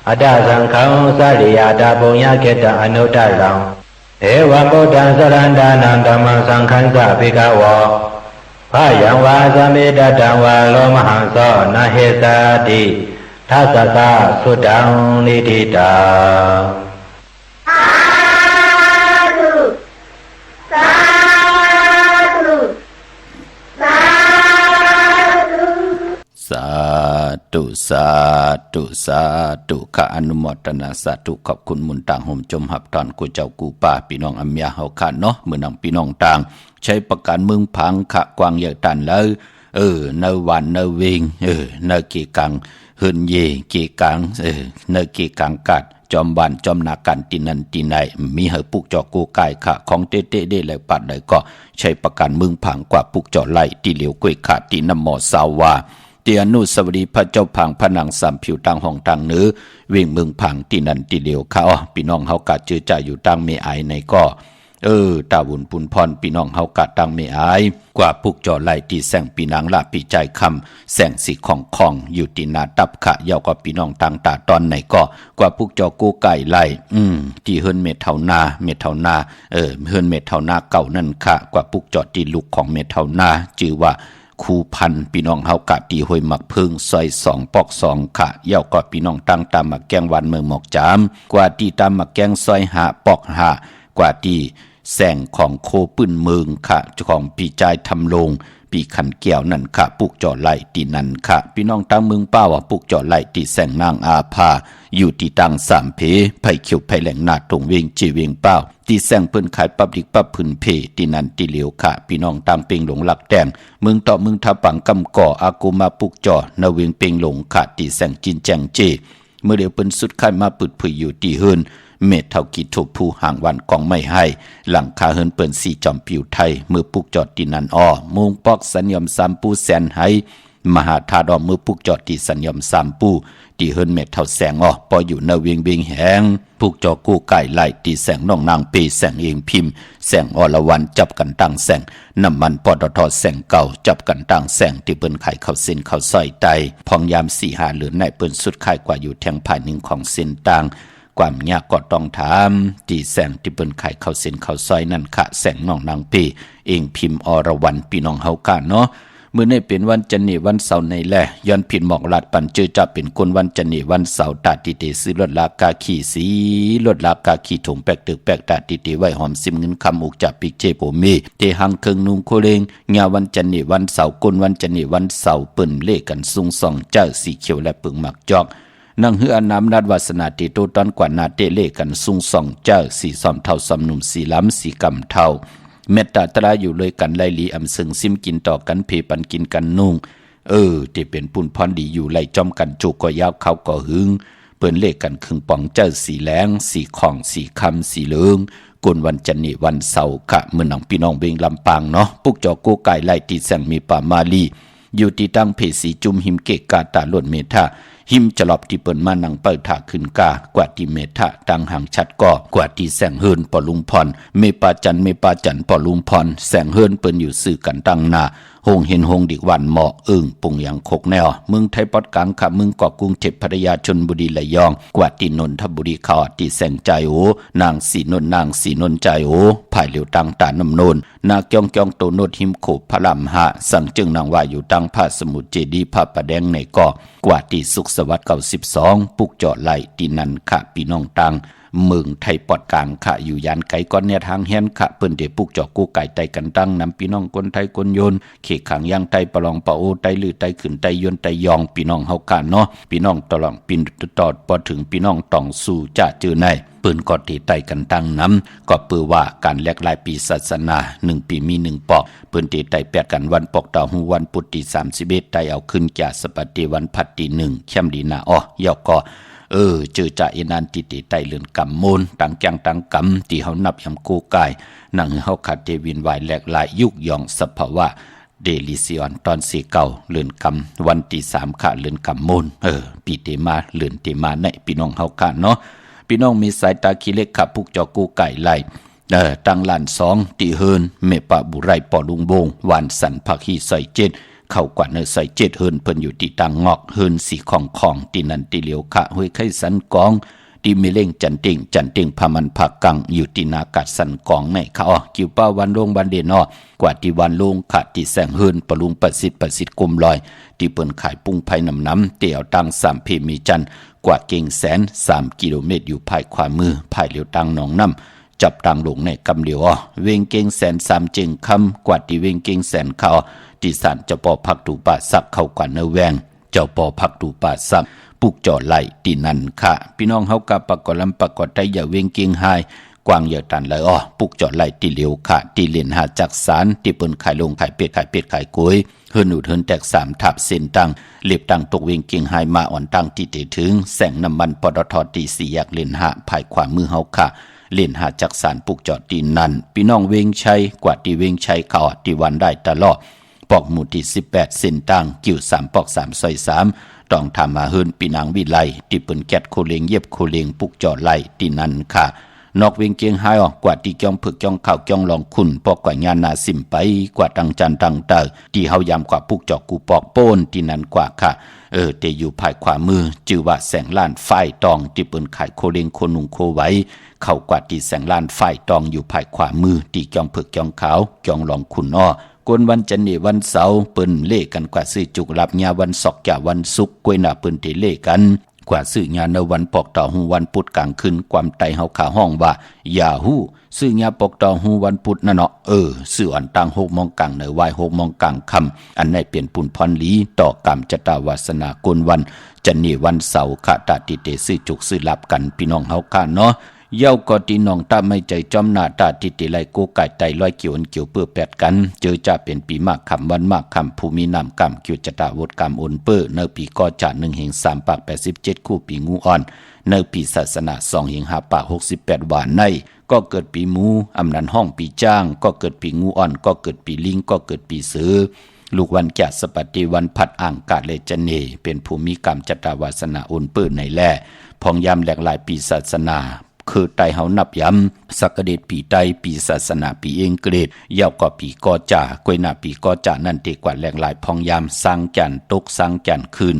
S2: အတ္တသံဃံသရိယတာပုံယခေတံအနုတ္တရံဧဝံဗုဒ္ဓံသရန္တာနံဓမ္မံသံဃံသဘိကဝောဘယံဝါသမေတတံဝါလောမဟံသောနဟေသတိသသကသုတံနိတိတာ
S3: สาธุสาธุสาธุข้าอนุโมทนาสาธุขอบคุณมุนต่างห่มจมหับตอนกูเจ้ากูป้าพี่น้องอัมยาเฮาข้าเนาะมือนังพี่น้องต่างใช้ประการเมืองพังขะกวางใหญ่ตันแล้วเนวันเนวิงเนกีกังหืนเยกีกังเนกีกังกัดจอมบันจอมนากันตินันติไหนมีเหปุกจอกูไก่ขะของเตเตเดเลยปัดเลยก็ใช้ประการเมืองพังกว่าปุกจอไล่ที่เหลียวกล้วยขาดที่น้ำหมอสาวาเตียนุสวดีพระเจ้าพังผนังสามผิวต่างห้องต่างเนื้อวิ่งเมืองพังที่นันติเหลียวเขาพี่น้องเฮากะจื้อใจอยู่ตั้งเมไอในก็ตาวุนปุนพรพี่น้องเฮากะตั้งเมไอกว่าปุกจอไล่ที่แสงปีนางละปีใจคำแสงสีของอยู่ที่นาตับขะยาวกว่าพี่น้องต่างตาตอนไหนก็กว่าปุกจอกูไก่ไล่ที่เฮิรนเมเท่านาเฮิรนเมเท่านาเก่านั่นค่ะกว่าปุกจอที่ลูกของเมเท่านาชื่อว่าคูพันพี่น้องเฮากะตีห้วยหมักพึ่งซอย2ปอก2ค่ะเย่าก็พี่น้องตั้งตามมาแกงวันเมืองหมอกจามกว่าที่ตามมาแกงซอย5ปอก5กว่าที่แสงของโคปื้นเมืองค่ะของพี่ใจทำลงปีขันแก้วนั่นค่ะปุกจอไหลตีนั่นค่ะพี่น้องตั้งเมืองป้าว่าปุกจอไหลตีแสงนางอาภาอยู่ที่ตังสามเพไผ่เขียวไผ่แหลงนาตรงเวียงจีเวียงเป้าที่แสงเพิ่นขายปับดิกปับพื้นเพที่นันที่เหลียวค่ะพี่น้องตามเป่งหลงหลักแดงเมืองต่อเมืองทับปังกำก่ออากูมาปุกจอนาเวียงเป่งหลงค่ะที่แสงจินแจงเจเมื่อเดียวเปิ้นสุดขายมาปึดผุยอยู่ที่เฮิรนเม็ดเท่ากีถูกผู้ห่างวันกองไม่ให้หลังคาเฮิรนเปิ้นสีจอมผิวไทยมือปุกจอดที่นันมุงปอกสัญญมสามปูแสนให้มหาธาดอมมือปุกจอดที่สัญญมสามปูที่เฮิรนเม็ดเท่าแสงปออยู่นาเวียงเบียงแหงปุกจอกู้ไก่ไล่ที่แสงน้องนางปีแสงเองพิมพ์แสงอรวันจับกันตั้งแสงน้ำมันปตทแสงเก่าจับกันตั้งแสงที่เปิ้นไข่เข้าเส้นเข้าซอยไตพองยาม4-5เหลือในเปิ้นสุดไข่กว่าอยู่แทงผ่านหนึ่งของเส้นต่างความยากก็ต้องถามที่แสงที่เปิ้นไข่เข้าเส้นเข้าซอยนั่นค่ะแสงน้องนางปีเองพิมพ์อรวันพี่น้องเฮากันเนาะเมื่อในเป็นวันจันทร์วันเสาร์ในแลย้อนผิดหมอกลาดปันเจอจะเป็นคนวันจันทร์วันเสาร์ตาติเตซื้อรถลากาขี่สีรถลากาขี่ถุงแปกตึกแปกตาติเตไว้หอมซิมเงินคำอุกจับปิกเจโปเมเตหังเคิงนุงโคเลงงาวันจันทร์วันเสาร์กุนวันจันทร์วันเสาร์เปิ้นเลกันซุงส่องเจ้าสีเขียวและปึงหมักจอกนังเฮือน้ำนัดวาสนาติโตตอนกว่านาเตเลกันซุงส่องเจ้าสีซ้อมเท่าซ้อมหนุ่มสีล้ำสีกำเท่าเมตตาตราอยู่เลยกันไลลีอำซึงซิมกินต่อกันเพปันกินกันนุ่งที่เป็นปุ่นพรดีอยู่ไล่จอมกันจุกก็ยาวเขาก็หึงเปิ้นเลขกันครึ่งป่องเจ้าสีแหลงสีของสีคำสีเหลืองกุนวันจันทร์วันเสาร์ค่ะเมื่อหนังพี่น้องเวงลำปางเนาะปุกจอกูไก่ไล่ตีแสงมีป่ามาลีอยู่ที่ตั้งเพสีจุมหิมเกกาตาล้วนเมธาหิมจะหลบที่เปิ้นมานังเปิดถาขึ้นกากว่าที่เมธาตั้งห่างชัดก่อกว่าที่แสงเฮิรนปอลุงพรเมปาจันปอลุงพรแสงเฮิรนเปิ้นอยู่ซื่อกันตั้งนาหงเห็นหงดิกวันเหมาะปุงยังคกแนวเมืองไทยปอดกลางค่ะเมืองเกาะกรุงเทพพัทยาชลบุรีระยองกว่าที่นนทบุรีเขาที่แสงใจนางสีนนใจภายเหลียวตั้งตาน้ำนนนาเกียงโตโนดหิมโขบพระลำหะสั่งจึงนางว่าอยู่ตั้งพระสมุทรเจดีย์พระประแดงในเกาะกว่าที่สุขสวัสดิ์92ปุกเจาะไหลที่นันค่ะพี่น้องตังเมืองไทยปอดกลางค่ะอยู่ยานไกลก้อนเนี่ยทางเฮียนค่ะเปิ้นเดปุกเจาะกู้ไก่ไตกันตั้งนำพี่น้องคนไทยคนโยนเขตขังย่างไตปลองปะโอไตลือไตขึ้นไตยนไตยองพี่น้องเฮากันเนาะพี่น้องตลองปินตอดพอถึงพี่น้องต้องสู่จะเจอในปืนกอดที่ไตกันตั้งน้ำก็เปือว่าการแลกลายปีศาสนา1ปีมี1ปอกปืนที่ไตแปดกันวันปอกต่อหูวันพุธที่31ไตเอาขึ้นจากสปฏิวันพัดที่1เข้มดีนายอกก็เจอจ่าเอนันติติไตเลือนกำมูลตังแกงตังกำที่เฮานับยำกูกายนั่งเฮาขัดเทวินวายแหลกลายยุกยองสภาวะ เดลิซิออนตอนสีเก่าเลือนกำวันที่3ค่ะเลือนกำมูลปีเตมาเลือนเตมาในพี่น้องเฮาค่ะเนาะพี่น้องมีสายตาขี้เล็กขับพุกจอกูไก่ไล่ตั้งล้าน2ตีเฮินเมปะบุไรปอลุงโบงวานสันผักฮีใส่เจ็ดเข้ากว่าเนใส่เจ็ดเฮินเพิ่นอยู่ที่ตังงอกเฮินสีของตีนันตีเหลียวค่ะห้วยไข่สันกองตีเมเล่งจันติงพามันผักกังอยู่ที่นากาศสันกองในค่ะกิวป้าวันลงวันเดนกว่าที่วันลงขาดที่แสงเฮินปลุงประสิทธิ์กุมลอยที่เปิ้นขายปุ้งไผ่น้ำเตี่ยวตัง3เพมีจันกว่าเก่งแสน3กิโลเมตรอยู่ภายขวามือภายเหลียวตังหนองน้ำจับตังลงในกำเหลียวเวงเก่งแสน3จึงคำกว่าที่เวงเก่งแสนเขาที่ศาลเจ้าปอพักตูป่าสักเข้ากว่าเนแวงเจ้าปอพักตูป่าสักปุกจ่อไหลตีนันค่ะพี่น้องเฮากับปากกอลำปากกอไตอย่าเวงเก่งหายกวางอย่าตันเลยปุกจ่อไหลตีเหลียวค่ะตีเลียนหาจักสารที่เปิ้นขายลงขายเป็ดขายกุ้ยเฮินอุดเฮินแตก3ทับเส้นตังเล็บตังตกเวงเก่งหายมาอ่อนตังที่เตถึงแสงน้ำมันปตทตี4แยกเลนหาภายขวามือเฮาค่ะเล่นหาจักสารปุกจอดตีนันพี่น้องเวงชัยกว่าที่เวงชัยเขาตีวันได้ตลอดปอกหมู่ที่18เส้นตังกิ่ว3ปอก3ซอย3ต้องทำมาเฮินปีนางวิไลที่เปิ้นแกดโคเลงเย็บโคเลงปุกจอดไหลตีนันค่ะนอกเวงเกียงหายกว่าที่จ้องผึกจ้องข่าวจ้องลองคุณปอกกว่างานนาสิมไปกว่าตังจันตังเตอที่เฮายามกว่าปุกจอกกูปอกโป้นตีนันกว่าค่ะเตอยู่ภายขวามือจื่อว่าแสงล้านไฟตองที่เปิ้นขายโคเลงโคนุงโคไว้เข้ากว่าที่แสงล้านไฟตองอยู่ภายขวามือที่จ้องผึกจ้องขาวจ้องลองคุณกวนวันจันทร์วันเสาร์เปิ้นเล่กันกว่าซื้อจุกรับญาวันศอกจ่าวันศุกร์กวยหน้าเปิ้นเตเล่กันกว่าซื้อยาในวันปอกต่อหูวันพุธกลางคืนความไตเฮาขาห้องว่ายาฮู้ซื้อยาปอกต่อหูวันพุธนั่นเนาะซื้ออันตัง6 โมงกลางในวาย6 โมงกลางค่ำอันไหนเปลี่ยนปุนพรลีต่อกรรมจตาวาสนากวนวันจันนี่วันเสาร์คะตาติเตซื้อจุกซื้อรับกันพี่น้องเฮาค่ะเนาะเย้าก็ตีน้องตาไม่ใจจอมหน้าตาติติไลโกไก่ไตร้อยเกี่ยวเปื้อแปดกันเจอจะเป็นปีมากคำวันมากคำภูมินามกรรมเกี่ยวจตาวดกรรมอนเปื้อเนอปีก็จะ1/3 ปาก87คู่ปีงูอ่อนเนอปีศาสนา2/5 ปาก68หวานในก็เกิดปีหมูอำนันห้องปีจ้างก็เกิดปีงูอ่อนก็เกิดปีลิงก็เกิดปีเสือลูกวันแก่สปฏิวันพัดอ่างกาเลจเนเป็นภูมิกรรมจตาวาสนาอนเปื้อในแล่พองยามแหลกหลายปีศาสนาคือไตเฮานับย้ำสักเดชปีไตปีศาสนาปีเองเกรดยาวก็ปีกอจ่ากวยหน้าปีกอจ่านั่นเตกว่าแหลกหลายพองยามสร้างจันตกสร้างจันคืน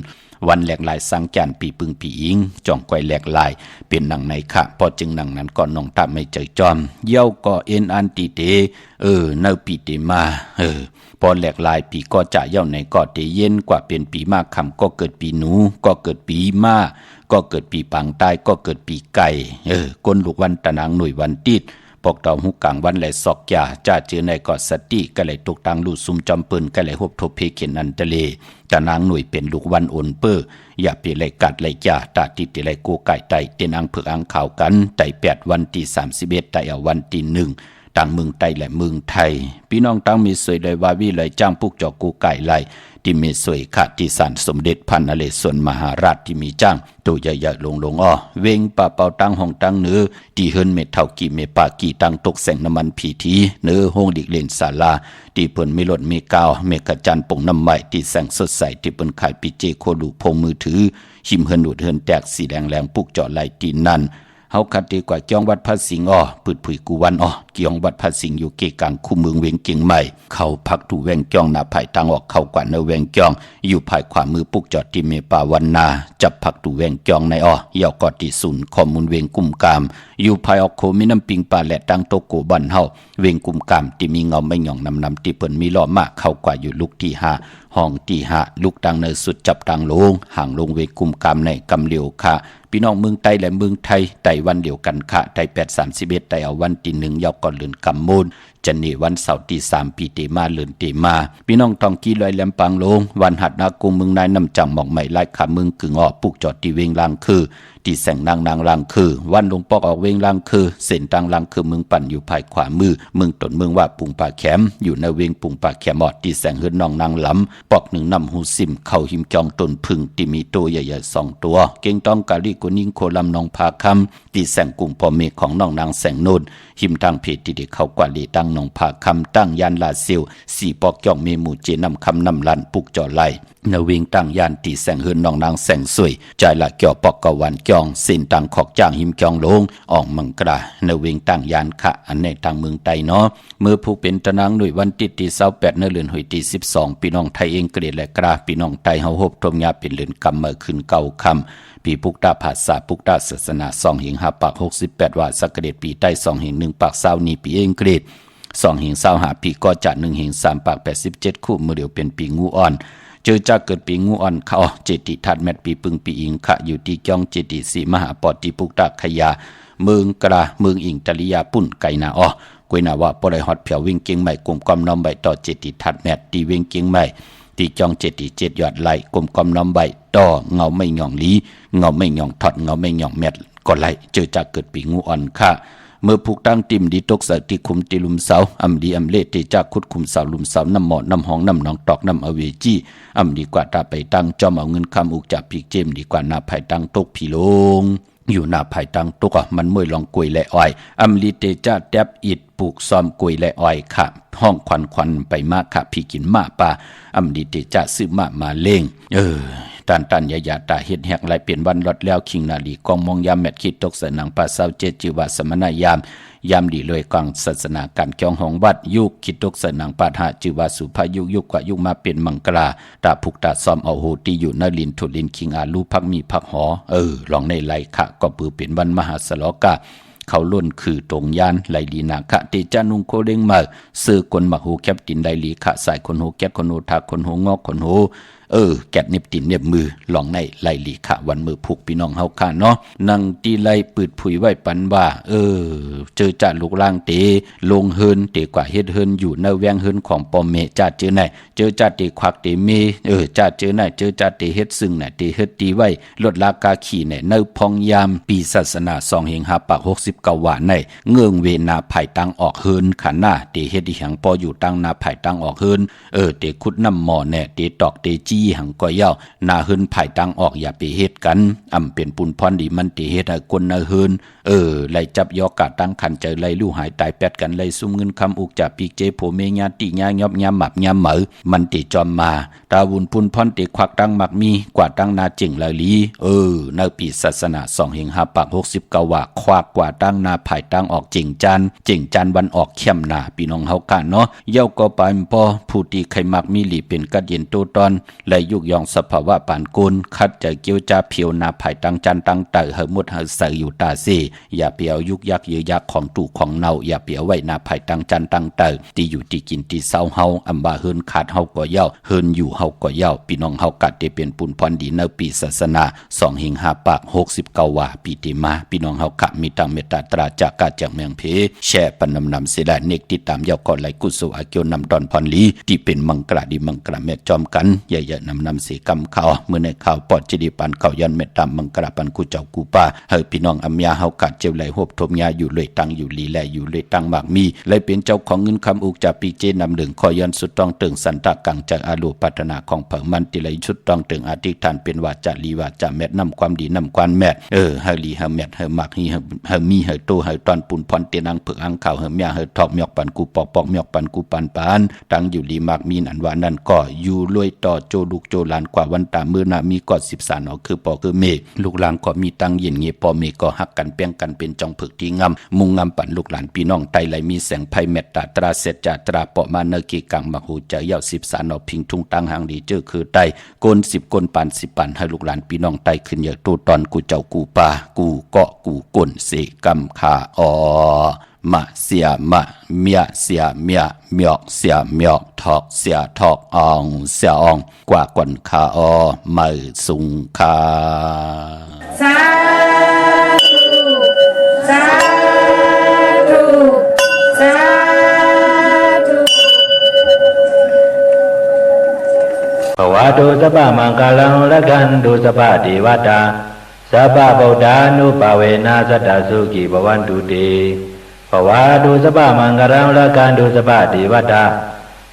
S3: วันแหลกหลายสร้างจันปีปึงปีอิงจ่องกวยแหลกหลายเป็นหนังในค่ะพอจึงหนังนั้นก็น้องตาไม่ใจจอมยาวก็เอ็นอันตีเตเนอปีเตมาพอแหลกลายปีก็จะเย้าในก็เตเย็นกว่าเป็นปีมากคำก็เกิดปีหนูก็เกิดปีมาก็เกิดปีปังใต้ก็เกิดปีไก่ก้นลูกวันตะนางหน่วยวันติดปอกดอกหุกกลางวันไหลซอกยาจ้าเจอในเกาะสติก็ไหลตกตังลูกซุมจอมปืนก็ไหลหบทบเพเข็นอันทะเลตะนางหน่วยเป็นลูกวันโอนเปอร์อย่าเปไหลกัดไหลยาตาติดไหลโกไก่ไตเต็นอังเผือกอังข่าวกันไต8วันที่31ไตเอาวันที่1ต่างเมืองไต้และเมืองไทยพี่น้องตั้งมีสวยเลยว่าวิเลยจ้างปุกจอกูไก่ไล่ที่มีสวยขาดที่ศาลสมเด็จพันนเรศวรมหาราชที่มีจ้างตัวใหญ่ๆลงเวงป่าเป่าตั้งห้องตั้งเนื้อที่เฮิรนเม็ดเท่ากี่เมปากี่ตั้งตกแสงน้ำมันผีทีเนื้อห้องดิกเลนศาลาที่เปิ้นมีรถมีกาวเมกะจันป่งน้ำใหม่ที่แสงสดใสที่เปิ้นขายปีเจโคลูพงมือถือหิมเฮิรนอุดเฮิรนแตกสีแดงแรงปุกเจาะไหลตีนั่นเฮาคัดดีกว่าจ้องวัดพระสิงห์ปืดผุยกูวันเกี่ยงวัดพระสิงห์อยู่เกกลางคู่เมืองเวียงเกียงใหม่เขาพักถูแวงจ้องหน้าภายทางออกเข้ากว่าเนแวงจ้องอยู่ภายขวามือปุกจอดที่เมปาวันนาจับพักถูแวงจ้องในยาวกอติศูนย์ข้อมูลเวียงกุมกามอยู่ภายออกโคมีน้ำปิงปลาและตังโตโกบันเฮาเวียงกุมกามที่มีเงาไม่หย่องนำที่เปิ้นมีล้อมากเข้ากว่าอยู่ลูกที่5ห้องที่5ลูกตังเนสุดจับตังลงห่างลงเวงกุมกามในกำเหลียวค่ะพี่น้องเมืองไต้และเมืองไทยไต้วันเดียวกันค่ะไต้8/31ไต้เอาวันที่1ยาวก่อนเลือนกำมูลจันนี่วันเสาร์ที่3ปีเตมาเลือนเตมาพี่น้องทองกี้ลอยแหลมปังลงวันหัดนากุมเมืองนายน้ำจังหมอกใหม่ไล่ขาเมืองกึ่งปุกจอดที่เวงลางคือ ตีแสงนางลังคือวันหลวงปอกออกเวงลังคือเส้นตังลังคือมึงปั่นอยู่ภายขวามือมึงตนมึงว่าปุงป่าแขมอยู่ในเวงปุงป่าแขมอดตีแสงเฮือนน้องนางลำปอกหนึ่งนำหูซิมเข้าหิมจองตนพึ่งที่มีตัวใหญ่ๆ2ตัวเก่งต้องกาลีกุนิงโคลำนองพาคำตีแสงกุ่งพ่อเมฆของน้องนางแสงโนนหิมทางเพจที่เด็กเขากว่าลีตั้งนองพาคำตั้งยานลาเซียวสี่ปอกย่องเมหมู่เจนำคำนำลันปุกจ่อไหลนวิงตั้งยานตีแสงเฮือนน้องนางแสงสวยใจละเกี่ยวปอกกวันจองสินตังขอกจ้างหิมจองลงออกมังกรานวิงตั้งยานขะอันในทางเมืองไตเนาะเมื่อผู้เป็นตะนางหน่วยวันติที่28ในเดือนหอยที่12ปีน้องไทยเองเกรดและกราปีน้องไตเฮาฮบทมยาเป็นเรือนกำเมื่อขึ้นเก่าคำปีปุกตาภาษาปุกตาศาสนา2หิง5ปาก68ว่าสักเดชปีใต้2หิง1ปาก20นี้ปีเองเกรด2หิง25ปีก็จะ1หิง3ปาก87คู่มือเดียวเป็นปีงูอ่อนเจอจากเกิดปีงูอ่อนเขาเจติทัดแมตปีปึงปีอิงขะอยู่ที่จ้องเจติสีมหาปอติปุกตาขยาเมืองกระเมืองอิงจริยาปุ่นไกนาอ้อกวยนาว่าปล่อยฮอดเผียววิ่งเก่งใหม่กลุ่มกอมน้อมใบต่อเจติทัดแมตตีวิ่งเก่งใหม่ตีจ้องเจติ7ยอดไหลกลุ่มกอมน้อมใบต่อเงาไม่หย่องลีเงาไม่หย่องถอดเงาไม่หย่องแมตก็ไหลเจอจากเกิดปีงูอ่อนค่ะเมื่อผูกตั้งติมดีตกใส่ที่คุมตีลุมเสาอำดีอำเล่ตีจากคุดคุมเสาลุมเสาน้ำหมอน้ำห้องน้ำหนองตอกน้ำอเวจีอำดีกว่าตาไปตั้งจอมเอาเงินคำอุกจากปีเจมดีกว่านาภายตั้งตกผีลงอยู่นาภายตั้งตกมันมวยลองกวยและอ้อยอำลีเตจ้าแทบอิดปลูกซ้อมกวยและอ้อยค่ะห้องควันไปมากค่ะพี่กินมาป่าอำลีเตจ้าซื้อมาเล่งตันยาตาเฮ็ดแหกไหลเปลี่ยนวันลดแล้วคิงนาลีกองมองยามแมทคิดตกใส่หนังปลาเศร้าเจจิวาสมณยามดีเลยกองศาสนาการเกี่ยวของวัดยุคคิดตกใส่หนังปาหาจิวาสุภายุกว่ายุคมาเป็นมังกราตาผูกตาซ้อมเอาโหตีอยู่นลินทุลินคิงอาลูพักมีพักหอลองในไหลขะก็ปือเป็นวันมหาสลกะเขาล้นคือตรงยานไหลลีนาคะเตจานุงโคเด้งมาซื้อกลมักหูแคบตินไหลลีขะสายคนหูแก๊ดคนหูทาคนหูงอกคนหูแกะเน็บตินเน็บมือหลองในไหลลีขะวันมือผูกพี่น้องเฮาค่ะเนาะนั่งตีไหลปืดผุยไว้ปันว่าเจอจ่าลูกล่างเตลงเฮินเตกว่าเฮ็ดเฮินอยู่ในแวงเฮินของปอมเมจ่าเจอไหนเจอจ่าเตควักเตเมจ่าเจอไหนเจอจ่าเตเฮ็ดซึ่งไหนเตเฮ็ดตีไว้ลดลากาขี่ไหนในพองยามปีศาสนา2หิง5ปาก69ว่าในเงืองเวนาภายตั้งออกเฮินขันหน้าเตเฮ็ดอีหังปออยู่ตั้งนาภายตั้งออกเฮินเตขุดน้ำหมอแน่เตตอกเตจี้หังก็เย้านาเฮินภายตั้งออกอย่าไปเฮ็ดกันเป็นปุนพรดีมันเตเฮ็ดให้คนนาเฮินไล่จับยอกาตั้งขันใจไล่ลู่หายตายแปดกันไล่ซุ่มเงินคำอุกจากปีกเจโผเมญาติญายอบญาหมับญาเหมอมันติจอมมาตาวุนปุนพรติควักตั้งมักมีกว่าตั้งนาจิงละลีในปีศาสนา2หิง5ปาก69ว่าควักกว่าตั้งนาภายตั้งออกจิงจันวันออกเข้มหน้าพี่น้องเฮากันเนาะเย้าก็ปานพอผู้ตีไขมักมีหลีเป็นกัดเย็นโตตอนและยุกยองสภาวะปานกุลคัดจะเกี่ยวจะเพียวนาภายตั้งจันตั้งเตอเฮมุดเฮใส่อยู่ตาเซอย่าเปียวยุกยักเยือยักของตู่ของเนาอย่าเปียวไว้นาภายตั้งจันตั้งเตอที่อยู่ที่กินที่เศร้าเฮาอำบาเฮินขาดเฮาก็เย้าเฮินอยู่เฮาก็เย้าพี่น้องเฮากัดได้เป็นปุนพรดีในปีศาสนา2หิง5ปาก69ว่าปีติมาพี่น้องเฮาคะมีตังเมตตาตราจากกาจากเมืองเพแช่ปนนำเสดาเนกติดตามเย้าก็ไหลกุศลอาเกียวนำตอนพรลีที่เป็นมังกราดีมังกราแม่จอมกันใหญ่ๆนำเสกำข่าวเมื่อในข่าวปอดจิดีปันข่าวยันเมตตามมังกราปันกูเจ้ากูป้าเฮาพี่น้องอำยาเฮากัดเจ้าไหลหบทมยาอยู่เลยตั้งอยู่ลีแลอยู่เลยตั้งมากมีเลยเป็นเจ้าของเงินคำอุกจากปีเจนำหนึ่งขอยันสุดต้องตึงสันตะกังจากอาลูปัฒนาของเผ่ามันติไหลชุดต้องตึงอธิษฐานเป็นวาจาลีวาจาแมทนำความดีนำความแมทเฮาลีเฮาแมทเฮามักฮีเฮามีเฮาโตเฮาตอนปุนพรเตนังเผือกอังข่าวเฮามยาเฮาทอกมยอกปันกูปอกมยอกปันกูปันตั้งอยู่ลีมากมีอันว่านั่นก็อยู่รวยต่อโจลูกโจหลานกว่าวันตามือนามีกอด13อคือปอคือเมลูกหลานก็มีตั้งเย็นเงียปอเมก็ฮักกันเปียงกันเป็นจองผึกที่งำมุงงำปั่นลูกหลานพี่น้องไตไหลมีแสงไพเมตตาตราเสจจาตราเปาะมาเนกีกังมหูใจเย้า13อพิงทุ่งตั้งหางดีเจอคือไตโกน10กนปาน10ปันให้ลูกหลานพี่น้องไตขึ้นเยอะตูตอนกูเจ้ากูป่ากูเกาะกูก้นเสกำขามะเสียมะเมียเสียเมียเมียกเสียเมียกทอกเสียทอกอองเสียอองกว่าก่อนคาไม่สุงคา
S1: สาธุสาธุสาธุ
S2: ภวะตุสัพพะมังคลังละกันตุสัพพะเทวตา สัพพะโพธานุภาเวนะสัตตสุขีภวันตุเตภวาตุสัพพะมังคลังรักขันตุสัพพะเทวตา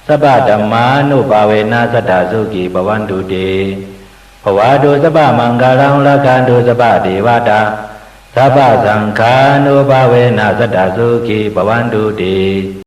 S2: สัพพะธัมมานุภาเวนะสัตตสุขีภวันตุเตภวาตุสัพพะมังคลังรักขันตุสัพพะเทวตาสัพพะสังฆานุภาเวนะสัตตสุขีภวันตุเต